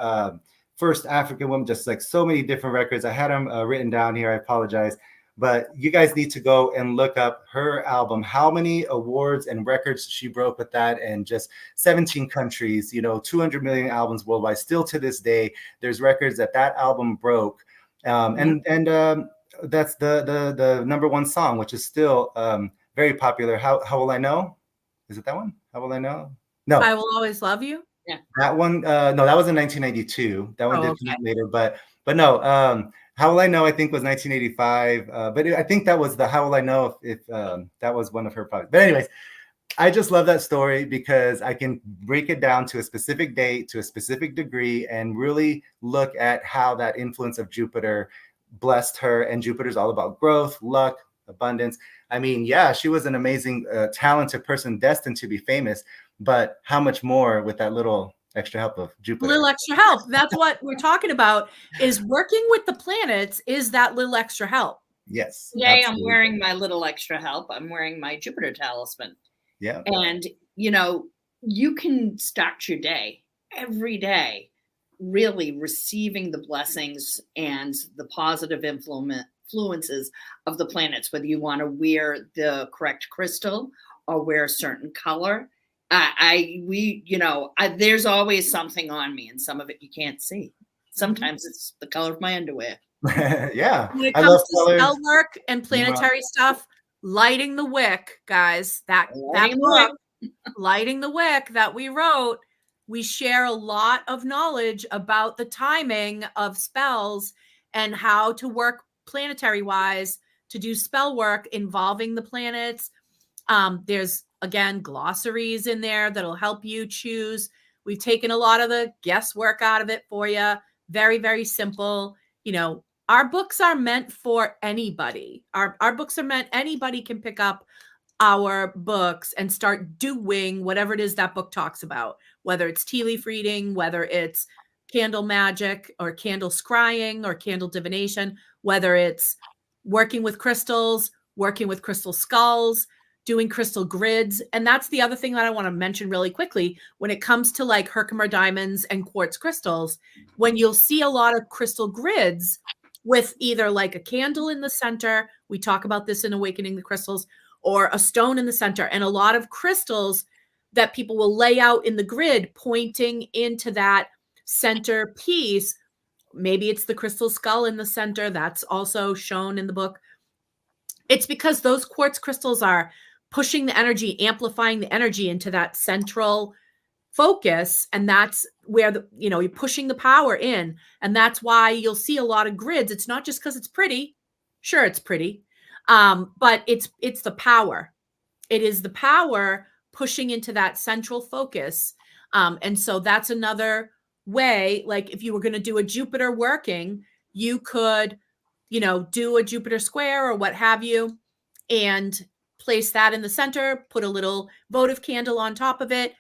first African woman, just like so many different records. I had them written down here. I apologize. But you guys need to go and look up her album, how many awards and records she broke with that, and just 17 countries, 200 million albums worldwide. Still to this day, there's records that album broke. And that's the number one song, which is still very popular. How Will I Know? Is it that one? How Will I Know? No. I Will Always Love You? Yeah. That one, no, that was in 1992. That one did come out later, but no, How Will I Know, I think, was 1985. But I think that was the How Will I Know if that was one of her projects. But anyways, I just love that story because I can break it down to a specific date, to a specific degree, and really look at how that influence of Jupiter blessed her. And Jupiter's all about growth, luck, abundance. I mean, yeah, she was an amazing, talented person destined to be famous, but how much more with that little extra help of A Jupiter. little extra help. That's what we're talking about, is working with the planets is that little extra help. Yes. Today Absolutely. I'm wearing my little extra help. I'm wearing my Jupiter talisman. Yeah. And, you know, you can start your day every day really receiving the blessings and the positive influences of the planets, whether you want to wear the correct crystal or wear a certain color. There's always something on me, and some of it you can't see. Sometimes it's the color of my underwear. Yeah. When it I comes love to colors. spell work and planetary stuff, lighting the wick, guys. That Lighting the book, Lighting the Wick, that we wrote, we share a lot of knowledge about the timing of spells and how to work planetary wise to do spell work involving the planets. There's, again, glossaries in there that'll help you choose. We've taken a lot of the guesswork out of it for you. Very, very simple. You know, our books are meant for anybody. Our books are meant, anybody can pick up our books and start doing whatever it is that book talks about, whether it's tea leaf reading, whether it's candle magic or candle scrying or candle divination, whether it's working with crystals, working with crystal skulls, doing crystal grids. And that's the other thing that I want to mention really quickly when it comes to like Herkimer diamonds and quartz crystals. When you'll see a lot of crystal grids with either like a candle in the center, we talk about this in Awakening the Crystals, or a stone in the center, and a lot of crystals that people will lay out in the grid pointing into that center piece. Maybe it's the crystal skull in the center. That's also shown in the book. It's because those quartz crystals are pushing the energy, amplifying the energy into that central focus. And that's where you're pushing the power in. And that's why you'll see a lot of grids. It's not just because it's pretty. Sure, it's pretty. But it's the power. It is the power pushing into that central focus. And so that's another way, like if you were going to do a Jupiter working, you could, do a Jupiter square or what have you, and place that in the center, put a little votive candle on top of it,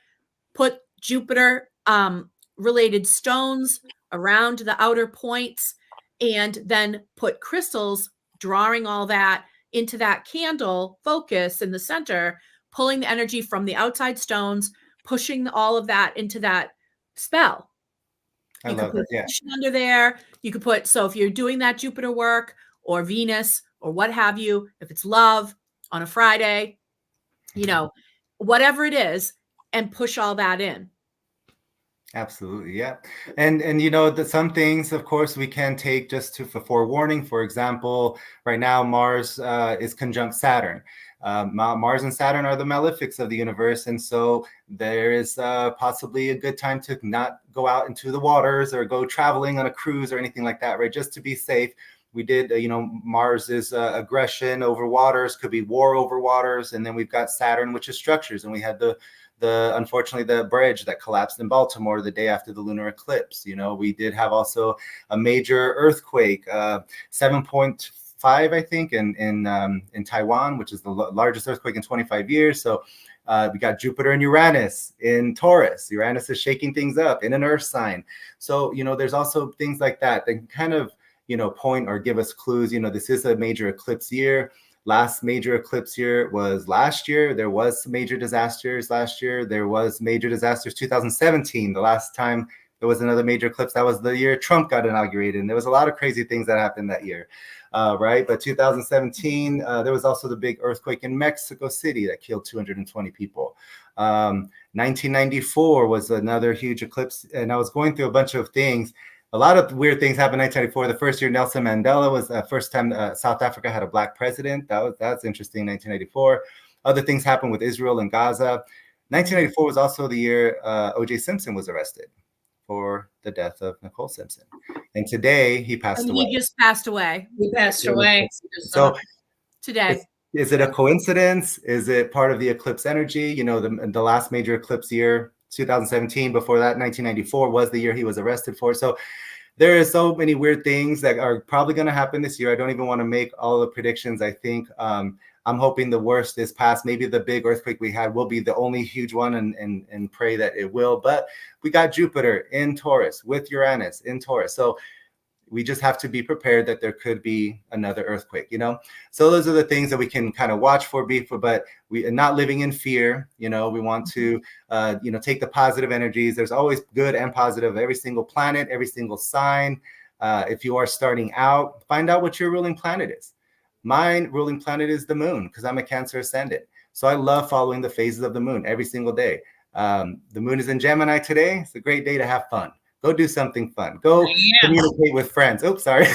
put Jupiter related stones around the outer points, and then put crystals, drawing all that into that candle focus in the center, pulling the energy from the outside stones, pushing all of that into that spell. I love that. Yeah. Under there, you could put, so if you're doing that Jupiter work or Venus or what have you, if it's love on a Friday, whatever it is, and push all that in. Absolutely, yeah, and some things, of course, we can take just for forewarning. For example, right now Mars is conjunct Saturn. Mars and Saturn are the malefics of the universe, and so there is possibly a good time to not go out into the waters or go traveling on a cruise or anything like that, right? Just to be safe. We did, Mars is aggression over waters, could be war over waters, and then we've got Saturn, which is structures, and we had unfortunately the bridge that collapsed in Baltimore the day after the lunar eclipse. We did have also a major earthquake, 7.5, I think, in Taiwan, which is the largest earthquake in 25 years. So we got Jupiter and Uranus in Taurus. Uranus is shaking things up in an earth sign. So, there's also things like that that kind of, point or give us clues. This is a major eclipse year. Last major eclipse year was last year. There was major disasters last year. There was major disasters 2017. The last time there was another major eclipse, that was the year Trump got inaugurated. And there was a lot of crazy things that happened that year, right? But 2017, there was also the big earthquake in Mexico City that killed 220 people. 1994 was another huge eclipse. And I was going through a bunch of things. A lot of weird things happened in 1994. The first year Nelson Mandela was the first time South Africa had a black president. That's interesting, 1994. Other things happened with Israel and Gaza. 1994 was also the year O.J. Simpson was arrested for the death of Nicole Simpson. And today he passed away. He just passed away. He passed away. So today. Is it a coincidence? Is it part of the eclipse energy? The last major eclipse year, 2017, before that 1994 was the year he was arrested for. So there are so many weird things that are probably going to happen this year. I don't even want to make all the predictions. I think I'm hoping the worst is past. Maybe the big earthquake we had will be the only huge one, and pray that it will. But we got Jupiter in Taurus with Uranus in Taurus. So we just have to be prepared that there could be another earthquake, So those are the things that we can kind of watch for, but we are not living in fear. We want to, take the positive energies. There's always good and positive, every single planet, every single sign. If you are starting out, find out what your ruling planet is. My ruling planet is the moon because I'm a Cancer ascendant. So I love following the phases of the moon every single day. The moon is in Gemini today. It's a great day to have fun. Go do something fun. Go communicate with friends. Oops, sorry.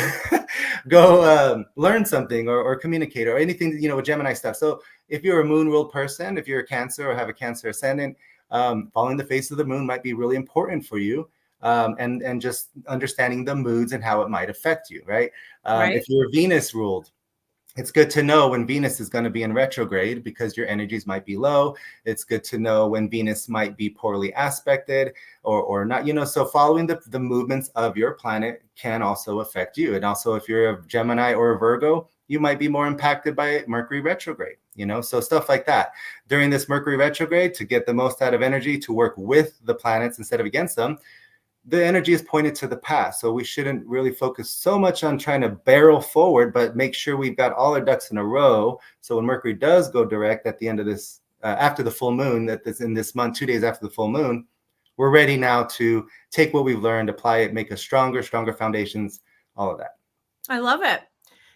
Go learn something or communicate or anything, with Gemini stuff. So if you're a moon ruled person, if you're a Cancer or have a Cancer ascendant, following the face of the moon might be really important for you. And just understanding the moods and how it might affect you, right? If you're Venus ruled, it's good to know when Venus is going to be in retrograde because your energies might be low. It's good to know when Venus might be poorly aspected or not, so following the movements of your planet can also affect you. And also if you're a Gemini or a Virgo, you might be more impacted by Mercury retrograde, so stuff like that. During this Mercury retrograde, to get the most out of energy, to work with the planets instead of against them, the energy is pointed to the past. So we shouldn't really focus so much on trying to barrel forward, but make sure we've got all our ducks in a row. So when Mercury does go direct at the end of this, after the full moon, that's in this month, 2 days after the full moon, we're ready now to take what we've learned, apply it, make us stronger foundations, all of that. I love it.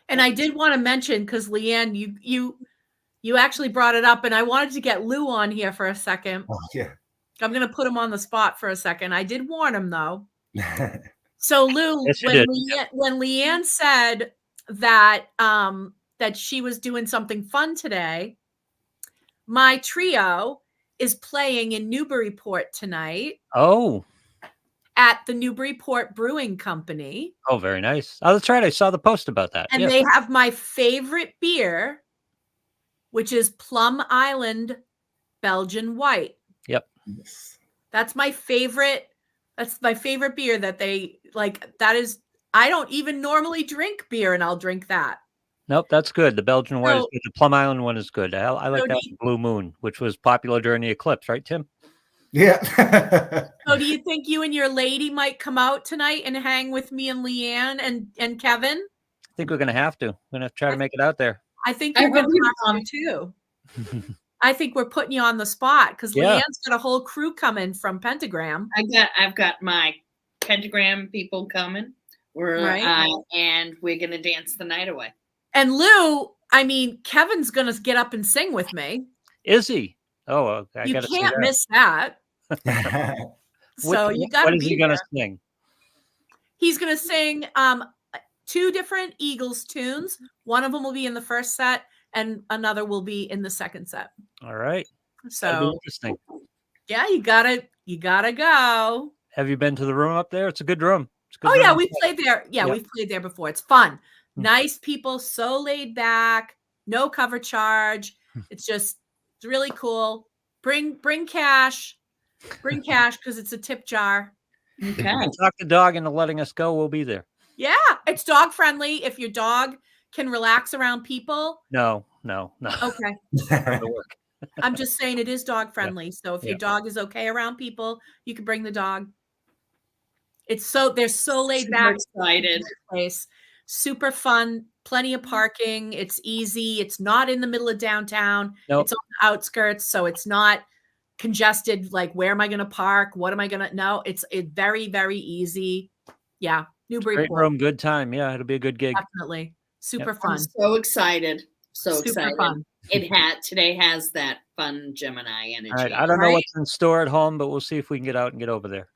And I did want to mention, because Leanne, you actually brought it up, and I wanted to get Lou on here for a second. Oh, yeah. I'm going to put him on the spot for a second. I did warn him, though. So, Lou, Yes, when Leanne said that that she was doing something fun today, my trio is playing in Newburyport tonight. Oh. At the Newburyport Brewing Company. Oh, very nice. Oh, that's right. I saw the post about that. And they have my favorite beer, which is Plum Island Belgian White. Yep. That's my favorite. That's my favorite beer that they like. That is, I don't even normally drink beer, and I'll drink that. Nope, that's good. The Belgian White is good. The Plum Island one is good. I like that Blue Moon, which was popular during the eclipse, right, Tim? Yeah. So do you think you and your lady might come out tonight and hang with me and Leanne and Kevin? I think we're going to have to. We're going to try to make it out there. I think you're going to have to too. I think we're putting you on the spot because Leanne's got a whole crew coming from Pentagram. I've got my Pentagram people coming. And we're going to dance the night away. And Lou, I mean, Kevin's going to get up and sing with me. Is he? Oh, you can't miss that. So you got to be. What is he going to sing? He's going to sing 2 different Eagles tunes. One of them will be in the first set, and another will be in the second set. All right. So interesting. Yeah, you gotta go. Have you been to the room up there? It's a good room. Yeah, we played there. Yeah, we've played there before. It's fun. Nice people, so laid back, no cover charge. It's really cool. Bring cash. Bring cash because it's a tip jar. Okay. Talk the dog into letting us go. We'll be there. Yeah, it's dog friendly. If your dog can relax around people. No. Okay. I'm just saying it is dog friendly. Yeah. So if your dog is okay around people, you can bring the dog. They're so laid back. Excited. Place. Super fun. Plenty of parking. It's easy. It's not in the middle of downtown. Nope. It's on the outskirts. So it's not congested. Like, where am I going to park? What am I going to? No, it's very, very easy. Yeah. Newburyport. Great room. Good time. Yeah. It'll be a good gig. Definitely. Super fun. I'm so excited. Super excited. Fun. Today has that fun Gemini energy. All right. I don't know what's in store at home, but we'll see if we can get out and get over there.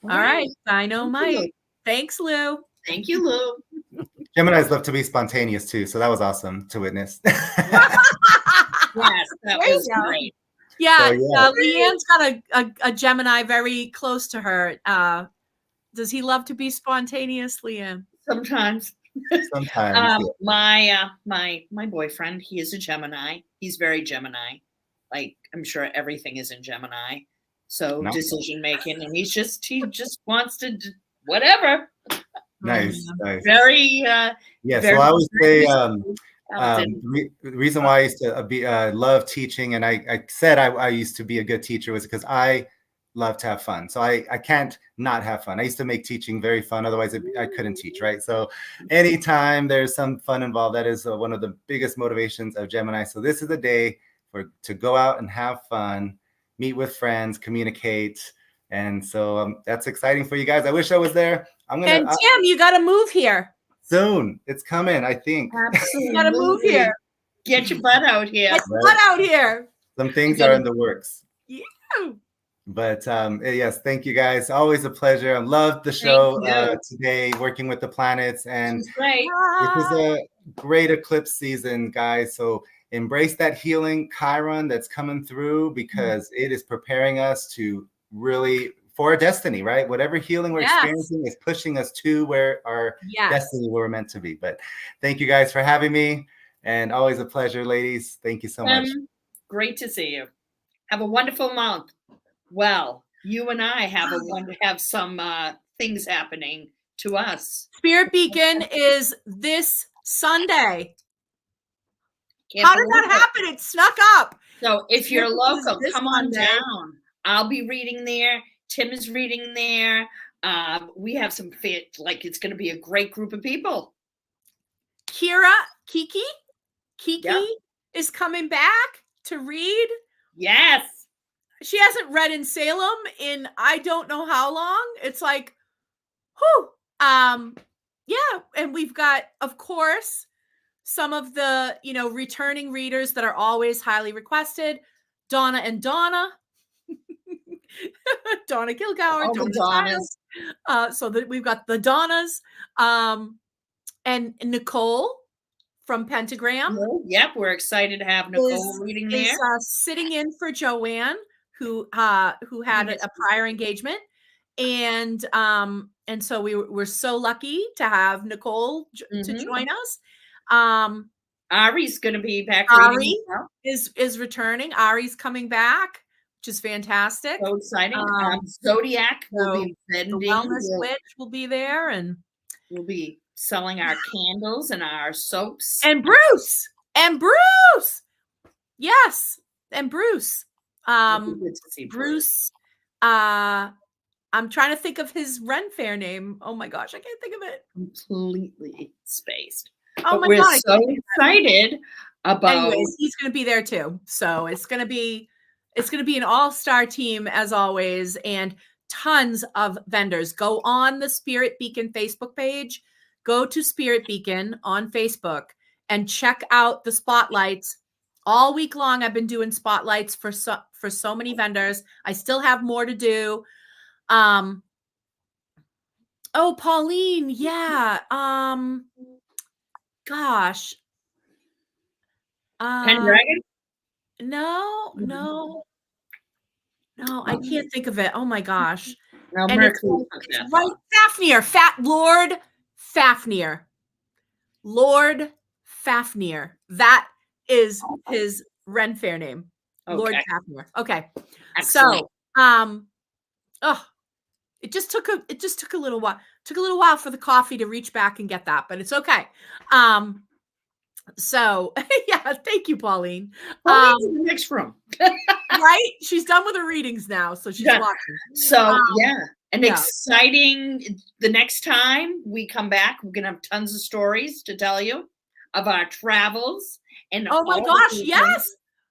All right. Dynamite. Thanks, Lou. Thank you, Lou. Geminis love to be spontaneous too, so that was awesome to witness. Yes, that was great. Yeah, Leanne's got a Gemini very close to her. Does he love to be spontaneous, Leanne? Sometimes. Sometimes. My boyfriend, he is a Gemini. He's very Gemini. Like, I'm sure everything is in Gemini. So decision making, and he just wants to do whatever. Nice. Very so I always say The reason why I used to love teaching, and I said I used to be a good teacher, was because I love to have fun. So I can't not have fun. I used to make teaching very fun. Otherwise, I couldn't teach, right? So anytime there's some fun involved, that is one of the biggest motivations of Gemini. So this is the day to go out and have fun, meet with friends, communicate. And so that's exciting for you guys. I wish I was there. And Tim, you got to move here. Soon. It's coming, I think. Absolutely. You got to move here. Get your butt out here. Get your butt out here. Some things are in the works. Yeah. But yes, thank you guys. Always a pleasure. I loved the show today, working with the planets. And great. This is a great eclipse season, guys. So embrace that healing Chiron that's coming through, because it is preparing us to really for our destiny, right? Whatever healing we're experiencing is pushing us to where our destiny where we're meant to be. But thank you guys for having me, and always a pleasure, ladies. Thank you so much. Great to see you. Have a wonderful month. Well, you and I have some things happening to us. Spirit Beacon is this Sunday. How did that happen? It snuck up. So if you're local, come on down. I'll be reading there. Tim is reading there. We have some it's going to be a great group of people. Kiki is coming back to read. Yes. She hasn't read in Salem in I don't know how long. It's like, whew. Yeah. And we've got, of course, some of the, returning readers that are always highly requested. Donna and Donna. Donna Kilgour, Donnas. So that we've got the Donnas, and Nicole from Pentagram. Yep, we're excited to have Nicole reading there. Is sitting in for Joanne, who had a prior engagement, and so we're so lucky to have Nicole to join us. Ari's going to be back. Ari is returning. Ari's coming back, which is fantastic. So exciting. Zodiac will be vending. The Wellness Witch will be there, and we'll be selling our candles and our soaps. And Bruce. Yes. And Bruce. Good to see Bruce. I'm trying to think of his Ren Fair name. Oh my gosh, I can't think of it. Completely spaced. Oh but my God. We're so excited about. Anyways, he's going to be there too. So it's going to be an all-star team as always, and tons of vendors. Go on the Spirit Beacon Facebook page. Go to Spirit Beacon on Facebook and check out the spotlights. All week long, I've been doing spotlights for so many vendors. I still have more to do. Oh, Pauline, yeah. Gosh. Pendragon? No, I can't think of it. Oh my gosh. No, and it's right, Fafnir, Lord Fafnir. That is his Ren Fair name. Okay. Lord Fafnir. Okay. Excellent. So, it just took a little while. Took a little while for the coffee to reach back and get that, but it's okay. So yeah, thank you, Pauline. In the next room. Right? She's done with her readings now, so she's watching. So exciting. The next time we come back, we're gonna have tons of stories to tell you of our travels. And oh my gosh, yes.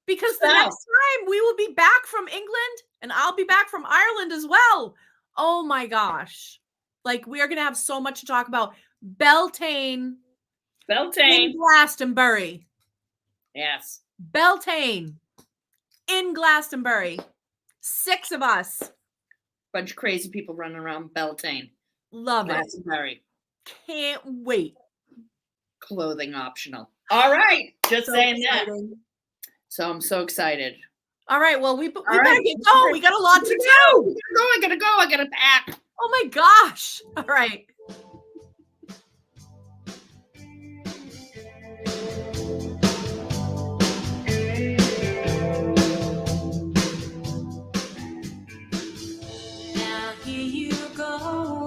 Because the next time we will be back from England, and I'll be back from Ireland as well. Oh my gosh. Like, we are gonna have so much to talk about. Beltane. In Glastonbury. Yes. Beltane in Glastonbury. 6 of us. Bunch of crazy people running around Beltane. Love Glastonbury. It. Can't wait. Clothing optional. All right. Just so saying exciting. That. So I'm so excited. All right. Well, we better get going. We got a lot to do. I gotta go. I gotta pack. Oh my gosh. All right. Now here you go.